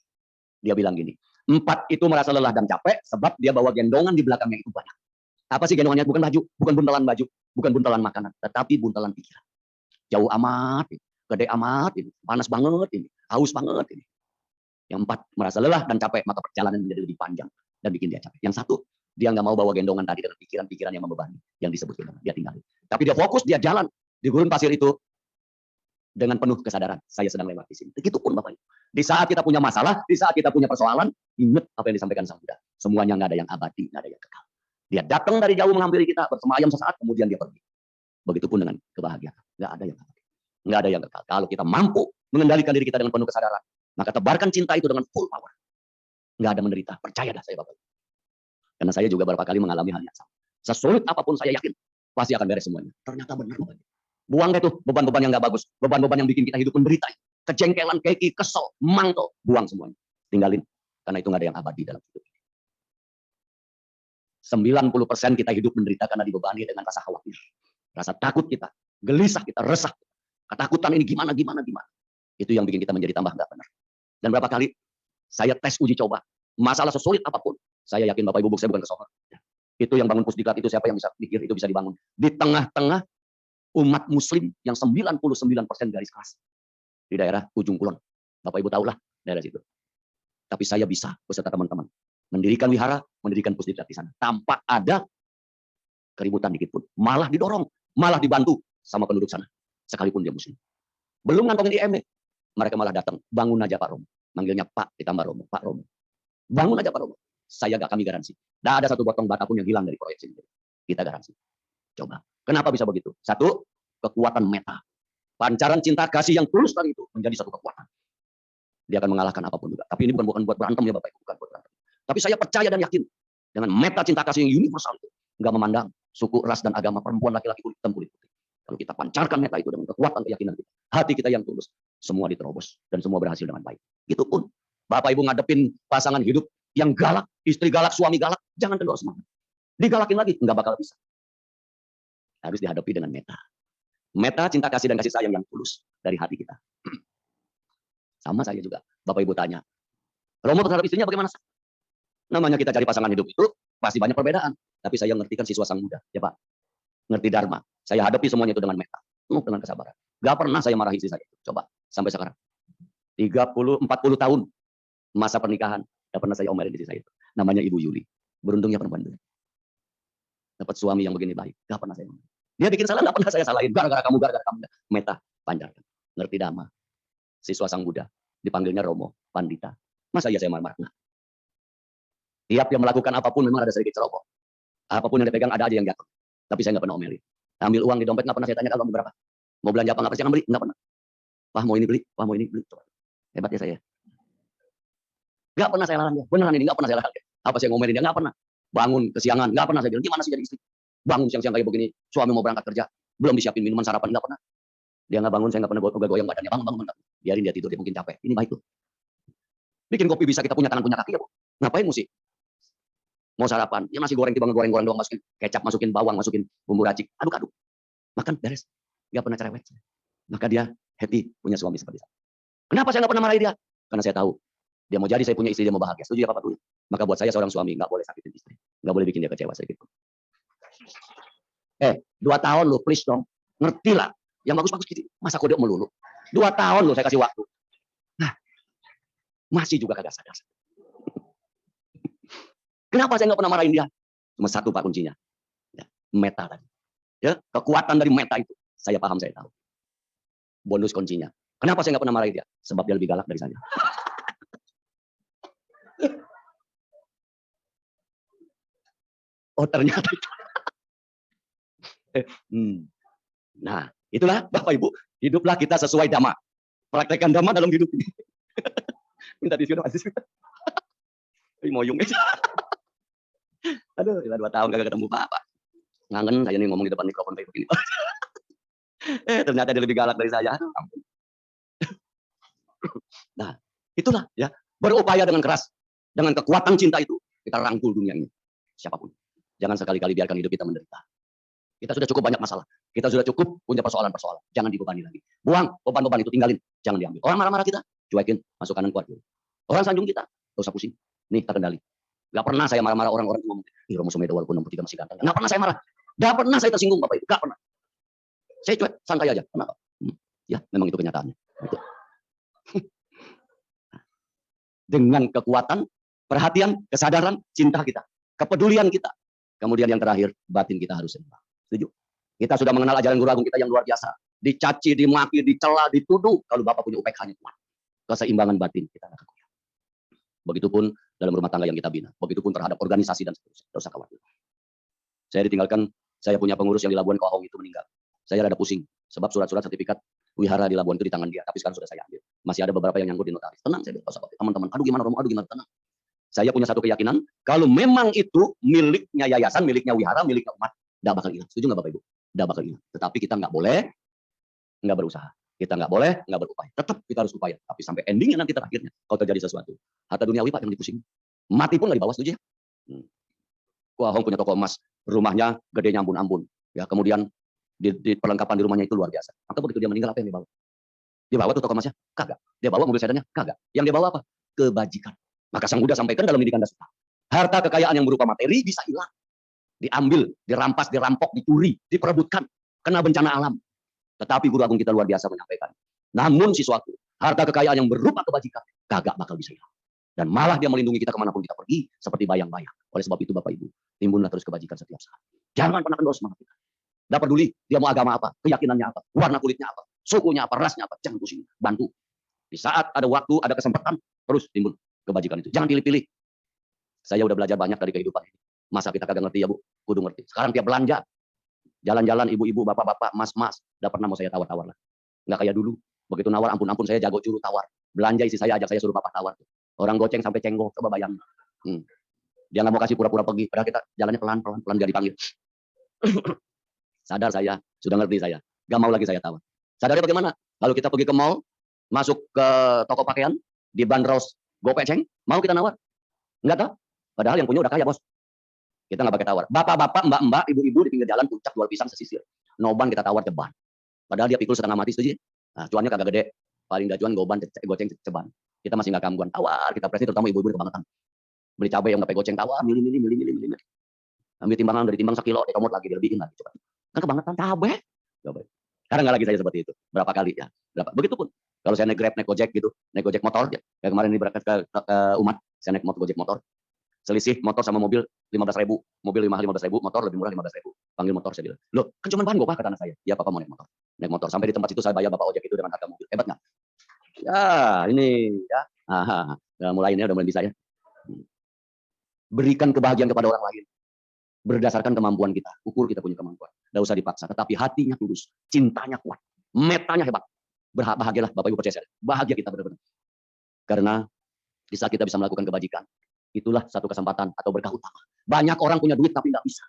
Dia bilang gini, 4 itu merasa lelah dan capek sebab dia bawa gendongan di belakangnya itu banyak. Apa sih gendongannya? Bukan baju, bukan buntalan baju, bukan buntalan makanan, tetapi buntalan pikiran. Jauh amat, gede amat, panas banget, haus banget. Yang 4 merasa lelah dan capek, maka perjalanan menjadi lebih panjang dan bikin dia capek. Yang satu, dia nggak mau bawa gendongan tadi dengan pikiran-pikiran yang membebani, yang disebut gendongan. Dia tinggalin. Tapi dia fokus, dia jalan di gurun pasir itu. dengan penuh kesadaran. Saya sedang lewat di sini. Begitupun Bapak Ibu. Di saat kita punya masalah, di saat kita punya persoalan, ingat apa yang disampaikan Sang Buddha. Semuanya nggak ada yang abadi, nggak ada yang kekal. Dia datang dari jauh menghampiri kita, bersemayam sesaat, kemudian dia pergi. Begitupun dengan kebahagiaan. Nggak ada yang abadi. Nggak ada yang kekal. Kalau kita mampu mengendalikan diri kita dengan penuh kesadaran, maka tebarkan cinta itu dengan full power. Nggak ada menderita. Percaya dah saya Bapak Ibu. Karena saya juga beberapa kali mengalami hal yang sama. Sesulit apapun saya yakin, pasti akan beres semuanya. Ternyata benar Bapak Ibu. Buang deh tuh beban-beban yang nggak bagus, beban-beban yang bikin kita hidup menderita, kejengkelan, keki, kesel, emang tuh, buang semuanya, tinggalin, karena itu nggak ada yang abadi dalam hidup. 90% kita hidup menderita karena dibebani dengan rasa khawatir, rasa takut kita, gelisah kita, resah, ketakutan ini gimana. Itu yang bikin kita menjadi tambah nggak benar. Dan berapa kali saya tes uji coba, masalah sesulit apapun, saya yakin Bapak Ibu saya bukan kesohor. Itu yang bangun pusdiklat itu siapa yang bisa pikir itu bisa dibangun di tengah-tengah umat muslim yang 99% garis keras di daerah ujung kulon. Bapak Ibu tahulah daerah situ. Tapi saya bisa beserta teman-teman mendirikan wihara, mendirikan pusdiklat di sana tanpa ada keributan dikit pun. Malah didorong, malah dibantu sama penduduk sana sekalipun dia muslim. Belum ngantongin IMB, mereka malah datang, bangun aja Pak Romo. Manggilnya Pak ditambah Romo, Pak Romo. Bangun aja Pak Romo. Kami garansi. Tidak ada satu potong bata pun yang hilang dari proyek ini. Kita garansi. Coba. Kenapa bisa begitu? Satu, kekuatan meta. Pancaran cinta kasih yang tulus tadi itu menjadi satu kekuatan. Dia akan mengalahkan apapun juga. Tapi ini bukan buat berantem ya Bapak Ibu, bukan buat berantem. Tapi saya percaya dan yakin dengan meta cinta kasih yang universal itu, nggak memandang suku, ras dan agama, perempuan, laki-laki, kulit hitam, kulit putih. Kalau kita pancarkan meta itu dengan kekuatan keyakinan kita, hati kita yang tulus, semua diterobos dan semua berhasil dengan baik. Gitu pun Bapak Ibu ngadepin pasangan hidup yang galak, istri galak, suami galak, jangan kendor semangat. Digalakin lagi, nggak bakal bisa. Harus dihadapi dengan meta. Meta cinta kasih dan kasih sayang yang tulus dari hati kita. Sama saya juga. Bapak Ibu tanya, Romo terhadap istrinya bagaimana? Namanya kita cari pasangan hidup itu pasti banyak perbedaan. Tapi saya ngerti kan siswa Sang Buddha, ya Pak. Ngerti Dharma. Saya hadapi semuanya itu dengan meta, dengan kesabaran. Gak pernah saya marahi istri saya. Coba sampai sekarang. 40 tahun masa pernikahan, gak pernah saya omelin istri saya itu. Namanya Ibu Yuli. Beruntungnya perempuan itu. Dapat suami yang begini baik. Gak pernah saya omelin. Dia bikin salah, gak pernah saya salahin. Gara-gara kamu. Meta, panjarkan. Ngerti Dhamma. Siswa Sang Buddha. Dipanggilnya Romo, Pandita. Masa iya saya marah? Tiap yang melakukan apapun memang ada sedikit ceroboh. Apapun yang dipegang ada aja yang jatuh. Tapi saya nggak pernah omelin. Ambil uang di dompet nggak pernah saya tanya kalau berapa. Mau belanja apa nggak pernah jangan beli, nggak pernah. Wah mau ini beli, wah mau ini beli. Coba. Hebat ya saya. Nggak pernah saya larang dia. Beneran ini nggak pernah saya larang dia. Apa saya ngomelin dia nggak pernah. Bangun kesiangan nggak pernah saya bilang gimana sih jadi istri. Bangun siang-siang kayak begini, suami mau berangkat kerja, belum disiapin minuman sarapan nggak pernah. Dia nggak bangun, saya nggak pernah goyang badannya. Bangun. Biarin dia tidur, dia mungkin capek. Ini baik tuh. Bikin kopi bisa kita punya tangan punya kaki ya bu. Ngapain mesti? Mau sarapan, ya nasi goreng timbang goreng doang, masukin kecap, masukin bawang, masukin bumbu racik, aduk-aduk. Makan beres. Nggak pernah cerewet. Maka dia happy punya suami seperti saya. Kenapa saya nggak pernah marahi dia? Karena saya tahu dia mau jadi saya punya istri, dia mau bahagia. Setuju ya Pak Tuh? Maka buat saya seorang suami nggak boleh sakitin istri, nggak boleh bikin dia kecewa sedikit. 2 tahun lo, please dong, ngerti lah. Yang bagus-bagus gitu. Masa kode melulu. 2 tahun lo saya kasih waktu. Nah, masih juga kagak sadar. Kenapa saya nggak pernah marahin dia? Cuma satu Pak kuncinya. Ya, meta tadi. Ya, kekuatan dari meta itu. Saya paham, saya tahu. Bonus kuncinya. Kenapa saya nggak pernah marahin dia? Sebab dia lebih galak dari saya. Oh ternyata itu. Nah, itulah Bapak Ibu. Hiduplah kita sesuai Dhamma. Praktekkan Dhamma dalam hidup ini. Minta tisu dong. Moyong aja. Aduh, 2 tahun kagak ketemu Bapak. Ngangen saya nih ngomong di depan mikrofon kayak begini. Ternyata dia lebih galak dari saya. Ampun. Nah, itulah ya. Berupaya dengan keras. Dengan kekuatan cinta itu. Kita rangkul dunia ini. Siapapun. Jangan sekali-kali biarkan hidup kita menderita. Kita sudah cukup banyak masalah. Kita sudah cukup punya persoalan-persoalan. Jangan dibebani lagi. Buang beban-beban itu, tinggalin. Jangan diambil. Orang marah-marah kita, cuekin. Masuk kanan kuat dulu. Orang sanjung kita, gak usah pusing. Nih, terkendali. Gak pernah saya marah-marah orang-orang ngomong, ih Romo Sumedho walaupun 63 masih ganteng. Gak pernah saya marah. Gak pernah saya tersinggung Bapak Ibu. Gak pernah. Saya cuek, santai aja. Kenapa? Ya, memang itu kenyataannya. Gitu. Dengan kekuatan, perhatian, kesadaran, cinta kita. Kepedulian kita. Kemudian yang terakhir, batin kita harus seimbang. Setuju? Kita sudah mengenal ajaran Guru Agung kita yang luar biasa. dicaci, dimaki, dicela, dituduh. Kalau Bapak punya UPK-nya kuat, keseimbangan batin kita nggak goyah. Begitupun dalam rumah tangga yang kita bina. Begitupun terhadap organisasi dan seterusnya. Tidak usah khawatir. Saya ditinggalkan, saya punya pengurus yang di Labuan Kohong itu meninggal. Saya rada pusing, sebab surat-surat sertifikat wihara di Labuan itu di tangan dia, tapi sekarang sudah saya ambil. Masih ada beberapa yang nyangkut di notaris. Tenang, saya bilang, teman-teman, aduh gimana Romo, aduh gimana, tenang. Saya punya satu keyakinan, kalau memang itu miliknya yayasan, miliknya wihara, miliknya umat, tidak bakal hilang. Setuju nggak Bapak Ibu? Tidak bakal hilang. Tetapi kita nggak boleh nggak berusaha. Kita nggak boleh nggak berupaya. Tetap kita harus upaya. Tapi sampai endingnya nanti terakhirnya, kalau terjadi sesuatu, harta duniawi Pak yang dipusing. Mati pun nggak dibawa, setuju ya? Wah, Hong punya toko emas, rumahnya gedenya ampun-ampun. Ya, kemudian di perlengkapan di rumahnya itu luar biasa. Maka begitu dia meninggal, apa yang dibawa? Dia bawa tuh toko emasnya? Kagak. Dia bawa mobil sedannya? Kagak. Yang dia bawa apa? Kebajikan. Maka Sang Buddha sampaikan dalam didikan dasar. Harta kekayaan yang berupa materi bisa hilang. Diambil, dirampas, dirampok, dicuri, diperebutkan. Kena bencana alam. Tetapi Guru Agung kita luar biasa menyampaikan. Namun siswaku, harta kekayaan yang berupa kebajikan, kagak bakal bisa hilang. Dan malah dia melindungi kita kemanapun kita pergi, seperti bayang-bayang. Oleh sebab itu Bapak Ibu, timbunlah terus kebajikan setiap saat. Jangan pernah kendor semangat kita. Tidak peduli dia mau agama apa, keyakinannya apa, warna kulitnya apa, sukunya apa, rasnya apa, jangan pusing. Bantu. Di saat ada waktu, ada kesempatan, terus timbul kebajikan itu. Jangan pilih-pilih. Saya udah belajar banyak dari kehidupan ini. Masa kita kagak ngerti ya Bu? Kudu ngerti. Sekarang tiap belanja, jalan-jalan ibu-ibu, bapak-bapak, mas-mas, udah pernah mau saya tawar-tawar lah. Nggak kayak dulu. Begitu nawar, ampun-ampun, saya jago juru tawar. Belanja isi saya ajak saya suruh bapak tawar. Orang goceng sampai cenggol, coba bayangin. Dia nggak mau kasih pura-pura pergi, padahal kita jalannya pelan-pelan dia dipanggil. Sadar saya, sudah ngerti saya. Gak mau lagi saya tawar. Sadarnya bagaimana? Kalau kita pergi ke mall, masuk ke toko pakaian, dibanderol gopeceng, mau kita nawar? Enggak tahu. Padahal yang punya udah kaya, Bos. Kita nggak pakai tawar. Bapak-bapak, mbak-mbak, ibu-ibu di pinggir jalan puncak jual pisang sesisir. Noban kita tawar ceban. Padahal dia pikul setengah mati, setuju? Nah, cuannya kagak gede. Paling gak cuan goceng ceban. Kita masih nggak kambuan. Tawar kita presi, terutama ibu-ibu di kebangetan. Beli cabai yang nggak pakai goceng, tawar, milih. Ambil timbangan dari timbang sekilo, dikomot lagi, dilebihin lagi. Coba. Kan kebangetan cabai. Sekarang nggak lagi saya seperti itu. Berapa kali ya? Begitu pun. Kalau saya naik Grab, naik Gojek gitu, naik Gojek motor, ya kemarin ini berangkat ke umat, saya naik Gojek motor. Selisih motor sama mobil 15.000, mobil 15.000, motor lebih murah 15.000. Panggil motor saya bilang, loh kan cuma bahan gopah kata anak saya. Ya Papa mau naik motor sampai di tempat itu saya bayar bapak ojek itu dengan harga mobil. Hebat nggak? Ya ini ya, udah mulai ini udah mulai bisa ya. Berikan kebahagiaan kepada orang lain berdasarkan kemampuan kita. Ukur kita punya kemampuan. Tidak usah dipaksa, tetapi hatinya tulus, cintanya kuat, metanya hebat. Bahagialah Bapak Ibu percaya saya. Bahagia kita benar-benar. Karena di saat kita bisa melakukan kebajikan, itulah satu kesempatan atau berkah utama. Banyak orang punya duit tapi nggak bisa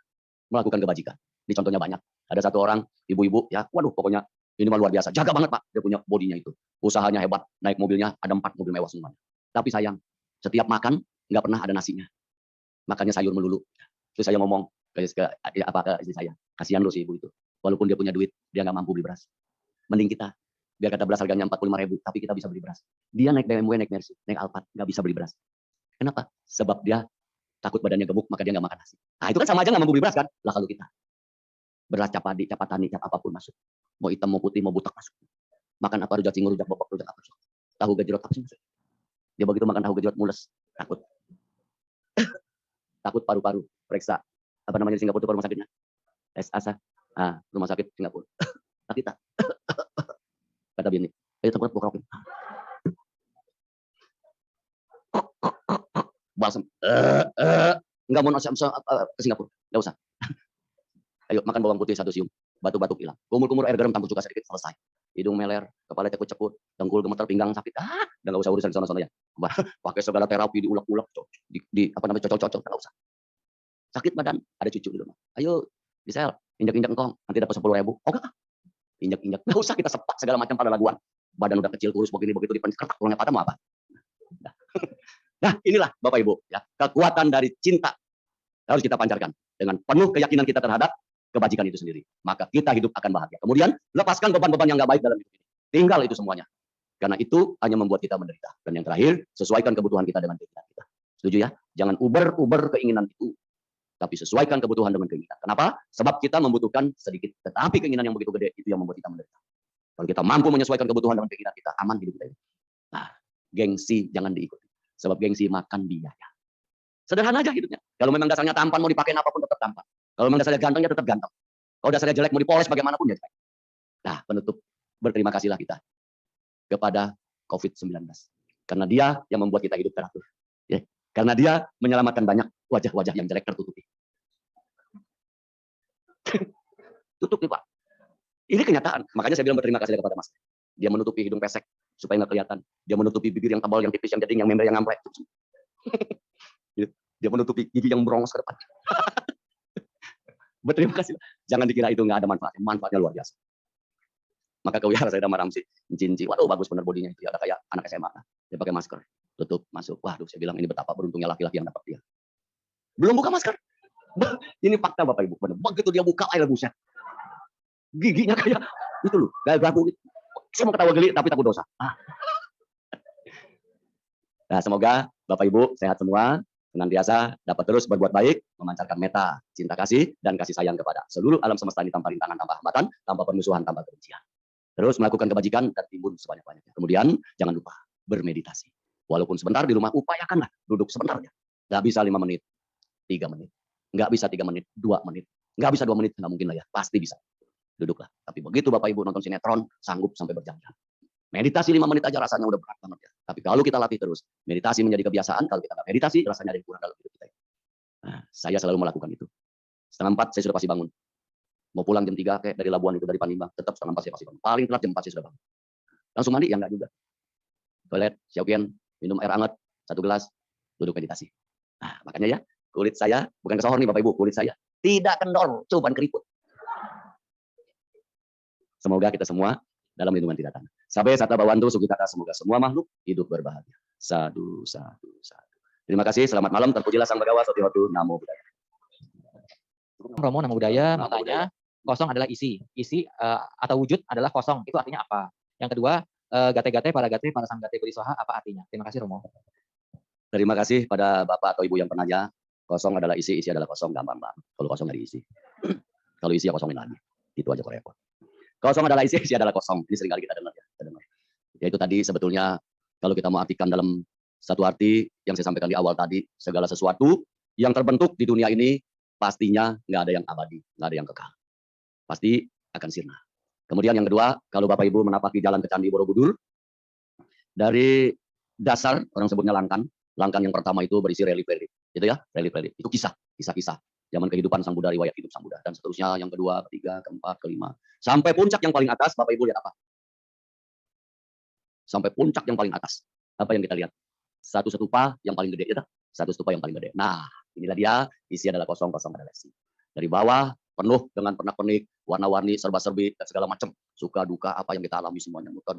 melakukan kebajikan. Ini contohnya banyak. Ada satu orang, ibu-ibu, ya, waduh, pokoknya ini luar biasa. Jaga banget Pak, dia punya bodinya itu. Usahanya hebat, naik mobilnya, ada 4 mobil mewah semuanya. Tapi sayang, setiap makan nggak pernah ada nasinya. Makannya sayur melulu. Terus saya ngomong ke istri saya, kasihan loh si ibu itu. Walaupun dia punya duit, dia nggak mampu beli beras. Mending kita, biar kata beras harganya 45.000, tapi kita bisa beli beras. Dia naik BMW, naik Mercy, naik Alphard, nggak bisa beli beras. Kenapa? Sebab dia takut badannya gemuk, maka dia nggak makan nasi. Nah itu kan sama aja nggak mampu beli beras kan? Lah kalau kita beras cap padi, cap tani, cap apapun masuk. Mau hitam, mau putih, mau butak masuk. Makan apa rujak cingur, rujak bobok, rujak apa masuk. Tahu gejrot apa sih masuk. Dia begitu makan tahu gejrot mules, takut. Takut paru-paru, periksa. Apa namanya di Singapura itu rumah sakitnya? SASA. Rumah sakit Singapura. Sakit tak? Kata bini, ayo tempat pokoknya. Balsam. Enggak mau ke Singapura. Enggak usah. Ayo makan bawang putih 1 siung. Batuk-batuk hilang. Kumur-kumur air garam campur cuka sedikit, selesai. Hidung meler, kepala cekut-cekut, dengkul gemeter, pinggang sakit. Udah enggak usah urusan sana-sana ya. Pakai segala terapi diulek-ulek, cocok-cocok, enggak usah. Sakit badan, ada cucu di rumah. Ayo, Gisel, injak-injak engkong, nanti dapat 10.000. Oh enggak. Injak-injak. Enggak usah kita sepak segala macam pada laguan. Badan udah kecil, kurus begini begitu dipencetak, tulangnya patah mau apa? Nah, inilah Bapak Ibu, ya, kekuatan dari cinta harus kita pancarkan dengan penuh keyakinan kita terhadap kebajikan itu sendiri. Maka kita hidup akan bahagia. Kemudian lepaskan beban-beban yang nggak baik dalam hidup ini. Tinggal itu semuanya. Karena itu hanya membuat kita menderita. Dan yang terakhir, sesuaikan kebutuhan kita dengan keinginan kita. Setuju ya? Jangan uber keinginan itu. Tapi sesuaikan kebutuhan dengan keinginan. Kenapa? Sebab kita membutuhkan sedikit. Tetapi keinginan yang begitu gede, itu yang membuat kita menderita. Kalau kita mampu menyesuaikan kebutuhan dengan keinginan kita, aman hidup kita ini. Nah, gengsi jangan diikuti. Sebab gengsi makan biaya. Sederhana aja hidupnya. Kalau memang dasarnya tampan, mau dipakai apapun tetap tampan. Kalau memang dasarnya ganteng, ya tetap ganteng. Kalau dasarnya jelek, mau dipoles bagaimanapun ya jelek. Nah, penutup berterima kasihlah kita kepada COVID-19. Karena dia yang membuat kita hidup teratur. Ya. Karena dia menyelamatkan banyak wajah-wajah yang jelek tertutupi. Tutup nih Pak. Ini kenyataan. Makanya saya bilang berterima kasih kepada Mas. Dia menutupi hidung pesek supaya nggak kelihatan. Dia menutupi bibir yang tebal, yang tipis, yang jeding, yang member, yang ngamplek. Dia menutupi gigi yang merongos ke depan. Berterima kasih. Jangan dikira itu nggak ada manfaatnya. Manfaatnya luar biasa. Maka ke wihara saya sama Ramsi, cinci, waduh bagus bener bodinya itu, ada kayak anak SMA. Dia pakai masker, tutup, masuk. Waduh, saya bilang ini betapa beruntungnya laki-laki yang dapat dia. Belum buka masker. Ini fakta Bapak Ibu. Bener. Begitu dia buka, air buset. Giginya kayak itu loh, kayak gagu. Saya mau ketawa geli tapi takut dosa. Nah, semoga Bapak Ibu sehat semua, senantiasa dapat terus berbuat baik, memancarkan meta, cinta kasih, dan kasih sayang kepada seluruh alam semesta ini tanpa rintangan, tanpa hambatan, tanpa permusuhan, tanpa kebencian. Terus melakukan kebajikan dan timbun sebanyak-banyaknya. Kemudian jangan lupa bermeditasi. Walaupun sebentar di rumah, upayakanlah duduk sebentar ya. Nggak bisa 5 menit, 3 menit. Nggak bisa 3 menit, 2 menit. Nggak bisa 2 menit, nggak mungkin lah ya. Pasti bisa. Duduklah. Tapi begitu Bapak Ibu nonton sinetron, sanggup sampai berjam-jam. Meditasi 5 menit aja rasanya udah berat banget ya. Tapi kalau kita latih terus, meditasi menjadi kebiasaan, kalau kita nggak meditasi, rasanya ada yang kurang dalam hidup kita. Nah, saya selalu melakukan itu. 3:30 saya sudah pasti bangun. Mau pulang jam 3 kayak dari Labuan itu, dari Palembang, tetap 3:30 saya pasti bangun. Paling telat jam 4 saya sudah bangun. Langsung mandi, ya enggak juga. Toilet, siapin, minum air hangat, 1 gelas, duduk meditasi. Nah, makanya ya, kulit saya, bukan kesohor nih Bapak Ibu, kulit saya tidak kendor, cuman keriput. Semoga kita semua dalam lindungan tidak datang. Sampai sata bawantu sugitata, semoga semua makhluk hidup berbahagia. Sadu, sadu, sadu. Terima kasih, selamat malam, terpujilah Sang Bagawa, Sotihotu, Namo Buddhaya. Romo, Namo Buddhaya, mau tanya, kosong adalah isi. Isi atau wujud adalah kosong. Itu artinya apa? Yang kedua, gate-gate para sang gate berisoha, apa artinya? Terima kasih Romo. Terima kasih pada Bapak atau Ibu yang penanya. Kosong adalah isi adalah kosong, gampang banget. Kalau kosong dari isi. Kalau isi ya kosongin lagi. Itu aja kok repot. Kosong adalah isi adalah kosong. Ini seringkali kita dengar ya. Ya itu tadi sebetulnya kalau kita mau artikan dalam satu arti yang saya sampaikan di awal tadi, segala sesuatu yang terbentuk di dunia ini pastinya nggak ada yang abadi, nggak ada yang kekal. Pasti akan sirna. Kemudian yang kedua, kalau Bapak Ibu menapaki jalan ke Candi Borobudur, dari dasar orang sebutnya langkan yang pertama itu berisi relik-relik, gitu ya, relik-relik. Itu kisah-kisah zaman kehidupan Sang Buddha, riwayat hidup Sang Buddha, dan seterusnya yang kedua, ketiga, keempat, kelima, sampai puncak yang paling atas. Bapak Ibu lihat apa? Sampai puncak yang paling atas, apa yang kita lihat? Satu stupa yang paling gede, ya, satu stupa yang paling gede. Nah, inilah dia, isi adalah kosong, kosong adalah isi. Dari bawah penuh dengan pernak-pernik, warna-warni, serba-serbi, dan segala macam, suka duka apa yang kita alami semuanya muter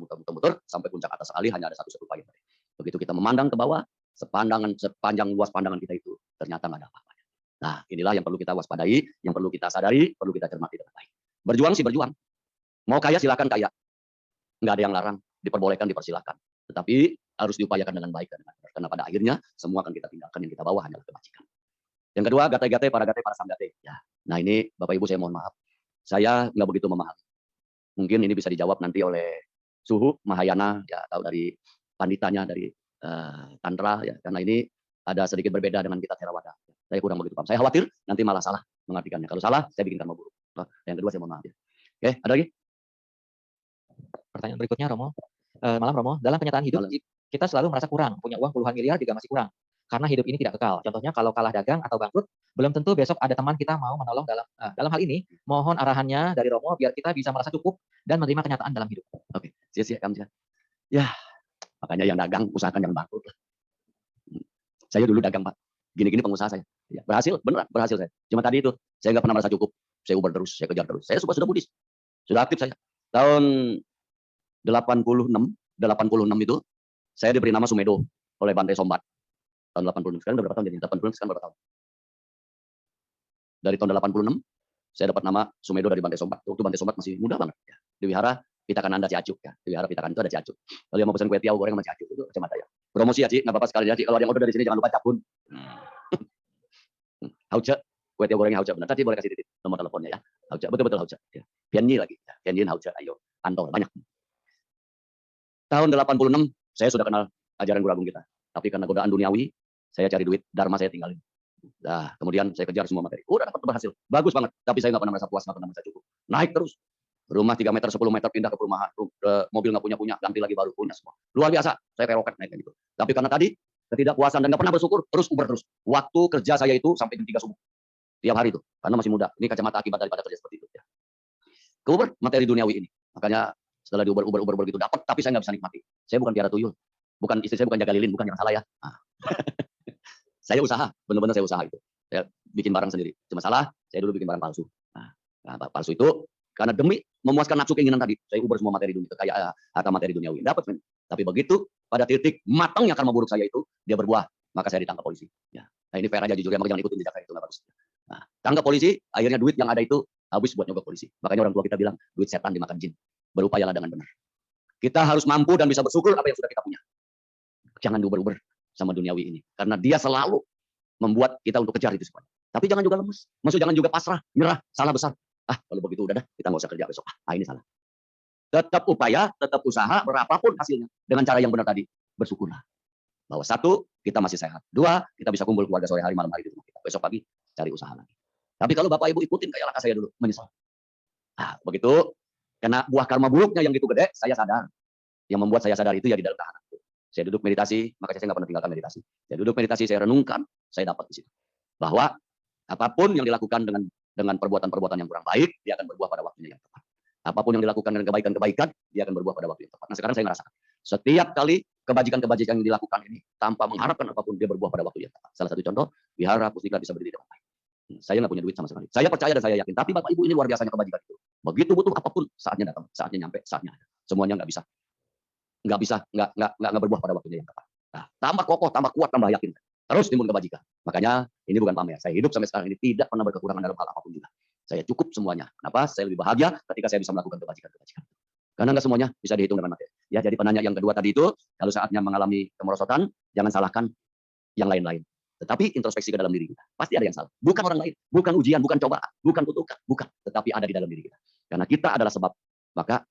sampai puncak atas sekali hanya ada satu stupa yang gede. Begitu kita memandang ke bawah, sepanjang luas pandangan kita itu ternyata nggak ada apa-apa. Nah, inilah yang perlu kita waspadai, yang perlu kita sadari, perlu kita cermati dengan baik. Berjuang sih berjuang. Mau kaya silakan kaya. Nggak ada yang larang, diperbolehkan, dipersilakan. Tetapi harus diupayakan dengan baik dan dengan benar. Karena pada akhirnya semua akan kita tinggalkan, yang kita bawa hanyalah kebajikan. Yang kedua, gate-gate para sanggate. Ya. Nah ini Bapak Ibu saya mohon maaf. Saya nggak begitu memahami. Mungkin ini bisa dijawab nanti oleh Suhu Mahayana, ya, atau dari panditanya, dari Tantra, ya. Karena ini ada sedikit berbeda dengan kita Theravada. Saya kurang begitu paham. Saya khawatir nanti malah salah mengartikannya. Kalau salah, saya bikin karma buruk. Nah, yang kedua saya mohon maaf. Ya. Oke, ada lagi? Pertanyaan berikutnya Romo. Malam Romo, dalam kenyataan hidup kita selalu merasa kurang, punya uang puluhan miliar juga masih kurang. Karena hidup ini tidak kekal. Contohnya kalau kalah dagang atau bangkrut, belum tentu besok ada teman kita mau menolong dalam hal ini. Mohon arahannya dari Romo biar kita bisa merasa cukup dan menerima kenyataan dalam hidup. Oke, sia-sia kamu. Ya, makanya yang dagang usahakan yang bangkrut. Saya dulu dagang Pak, gini-gini pengusaha saya. Ya, berhasil, beneran berhasil saya. Cuma tadi itu, saya nggak pernah merasa cukup. Saya uber terus, saya kejar terus. Saya sudah Buddhis, sudah aktif saya. Tahun 86 itu, saya diberi nama Sumedo oleh Bante Sombat. Tahun 86, sekarang berapa tahun jadi? 86, sekarang berapa tahun? Dari tahun 86, saya dapat nama Sumedo dari Bante Sombat. Waktu Bante Sombat masih muda banget. Ya. Di Wihara Pitakananda Ciacuk. Ya. Di Wihara Pitakan itu ada Ciacuk. Kalau yang mau pesan kue tiaw goreng sama Ciacuk, itu kacamata ya. Promosi ya, Ci. Nggak apa-apa sekali ya, Ci. Kalau ada yang order dari sini, jangan lupa capun. Hauce, kue tiaw gorengnya Hauce. Benar, tadi boleh kasih titik nomor teleponnya ya. Hauce, betul-betul Hauce. Ya. Pianyi lagi. Ya. Pianyi Hauce, ayo. Antol, banyak. Tahun 86, saya sudah kenal ajaran Guru Agung kita. Tapi karena godaan duniawi, saya cari duit, dharma saya tinggalin. Nah, kemudian saya kejar semua materi. Udah dapat berhasil. Bagus banget. Tapi saya nggak pernah merasa puas, nggak pernah merasa cukup. Naik terus. Rumah 3 meter, 10 meter pindah ke perumahan. Mobil nggak punya, ganti lagi baru punya semua. Luar biasa, saya kayak roket naik gitu. Tapi karena tadi ketidakpuasan dan nggak pernah bersyukur, terus Uber terus. Waktu kerja saya itu sampai jam 3 subuh. Tiap hari itu, karena masih muda. Ini kacamata akibat daripada kerja seperti itu. Ya. Ke Uber, materi duniawi ini. Makanya setelah di Uber gitu dapat, tapi saya nggak bisa nikmati. Saya bukan piara tuyul. Bukan istri saya bukan jaga lilin, bukan, jangan salah ya. Nah. Saya usaha, benar-benar saya usaha itu. Saya bikin barang sendiri. Cuma salah, saya dulu bikin barang palsu. Nah, palsu itu karena demi memuaskan nafsu keinginan tadi, saya Uber semua materi dunia, kayak harta materi duniawi. Dapat, men. Tapi begitu pada titik matangnya karma buruk saya itu, dia berbuah, maka saya ditangkap polisi. Ya. Nah, ini fair aja jujur ya, maka jangan ikutin jejak saya, itu nggak bagus. Nah, tangkap polisi, akhirnya duit yang ada itu habis buat nyogok polisi. Makanya orang tua kita bilang, duit setan dimakan jin. Berupayalah dengan benar. Kita harus mampu dan bisa bersyukur apa yang sudah kita punya. Jangan diuber-uber sama duniawi ini, karena dia selalu membuat kita untuk kejar itu semuanya. Tapi jangan juga lemes, maksud jangan juga pasrah, nyerah, salah besar. Kalau begitu udah dah, kita nggak usah kerja besok. Ini salah. Tetap upaya, tetap usaha, berapapun hasilnya, dengan cara yang benar tadi, bersyukurlah. Bahwa satu, kita masih sehat. Dua, kita bisa kumpul keluarga sore hari, malam hari di rumah kita. Besok pagi, cari usaha lagi. Tapi kalau Bapak Ibu ikutin kayak langkah saya dulu, menyesal. Begitu, karena buah karma buruknya yang gitu gede, saya sadar. Yang membuat saya sadar itu ya di dalam tahanan. Saya duduk meditasi, makanya saya nggak pernah tinggalkan meditasi. Saya duduk meditasi, saya renungkan, saya dapat di situ. Bahwa apapun yang dilakukan dengan perbuatan-perbuatan yang kurang baik, dia akan berbuah pada waktunya yang tepat. Apapun yang dilakukan dengan kebaikan-kebaikan, dia akan berbuah pada waktu yang tepat. Nah, sekarang saya merasakan. Setiap kali kebajikan-kebajikan yang dilakukan ini, tanpa mengharapkan apapun, dia berbuah pada waktu yang tepat. Salah satu contoh, Wihara Pustika bisa berdiri dengan baik. Saya nggak punya duit sama sekali. Saya percaya dan saya yakin. Tapi Bapak Ibu ini luar biasanya kebajikan itu. Begitu butuh apapun, saatnya datang, saatnya nyampe, saatnya ada. Semuanya nggak berbuah pada waktunya yang tepat. Nah, tambah kokoh, tambah kuat, tambah yakin. Terus timbul kebajikan. Makanya ini bukan pamer. Saya hidup sampai sekarang ini tidak pernah berkekurangan dalam hal apapun juga. Saya cukup semuanya. Kenapa? Saya lebih bahagia ketika saya bisa melakukan kebajikan-kebajikan. Karena nggak semuanya bisa dihitung dengan materi. Ya, jadi penanya yang kedua tadi itu, kalau saatnya mengalami kemerosotan, jangan salahkan yang lain-lain. Tetapi introspeksi ke dalam diri kita. Pasti ada yang salah. Bukan orang lain, bukan ujian, bukan cobaan, bukan kutukan, bukan. Tetapi ada di dalam diri kita. Karena kita adalah sebab, maka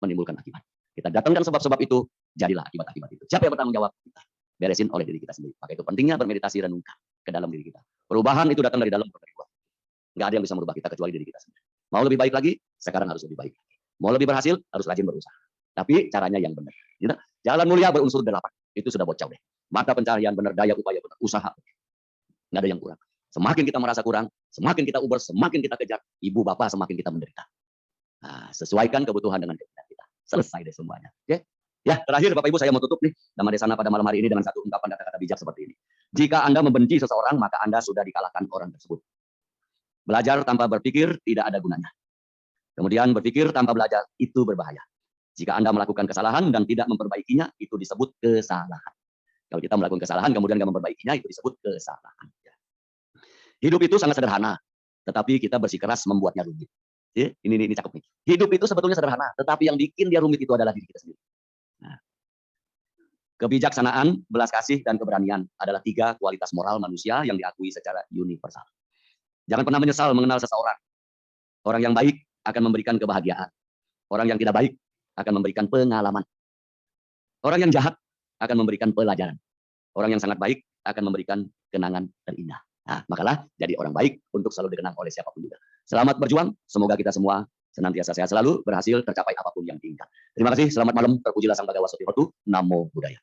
menimbulkan akibat. Kita datangkan sebab-sebab itu, jadilah akibat-akibat itu. Siapa yang bertanggung jawab? Kita. Beresin oleh diri kita sendiri. Maka itu pentingnya bermeditasi, renungkan ke dalam diri kita. Perubahan itu datang dari dalam, bukan dari luar. Nggak ada yang bisa merubah kita kecuali diri kita sendiri. Mau lebih baik lagi, sekarang harus lebih baik. Mau lebih berhasil, harus rajin berusaha. Tapi caranya yang benar. Jalan mulia berunsur 8. Itu sudah bocah deh. Mata pencaharian benar, daya upaya benar, usaha. Nggak ada yang kurang. Semakin kita merasa kurang, semakin kita uber, semakin kita kejar, ibu bapak semakin kita menderita. Nah, sesuaikan kebutuhan dengan keinginan kita. Selesai deh semuanya. Oke? Ya, terakhir Bapak Ibu saya mau tutup nih Dhamma Desana pada malam hari ini dengan satu ungkapan kata-kata bijak seperti ini. Jika Anda membenci seseorang, maka Anda sudah dikalahkan orang tersebut. Belajar tanpa berpikir tidak ada gunanya. Kemudian berpikir tanpa belajar itu berbahaya. Jika Anda melakukan kesalahan dan tidak memperbaikinya, itu disebut kesalahan. Kalau kita melakukan kesalahan kemudian nggak memperbaikinya, itu disebut kesalahan. Hidup itu sangat sederhana, tetapi kita bersikeras membuatnya rumit. Ini cakep nih. Hidup itu sebetulnya sederhana, tetapi yang bikin dia rumit itu adalah diri kita sendiri. Nah, kebijaksanaan, belas kasih, dan keberanian adalah 3 kualitas moral manusia yang diakui secara universal. Jangan pernah menyesal mengenal seseorang. Orang yang baik akan memberikan kebahagiaan. Orang yang tidak baik akan memberikan pengalaman. Orang yang jahat akan memberikan pelajaran. Orang yang sangat baik akan memberikan kenangan terindah. Nah, makalah jadi orang baik untuk selalu dikenang oleh siapapun juga. Selamat berjuang, semoga kita semua senantiasa sehat selalu, berhasil tercapai apapun yang diinginkan. Terima kasih, selamat malam, terpujilah Sang Bhagawa Soti Hotu, Namo Buddhaya.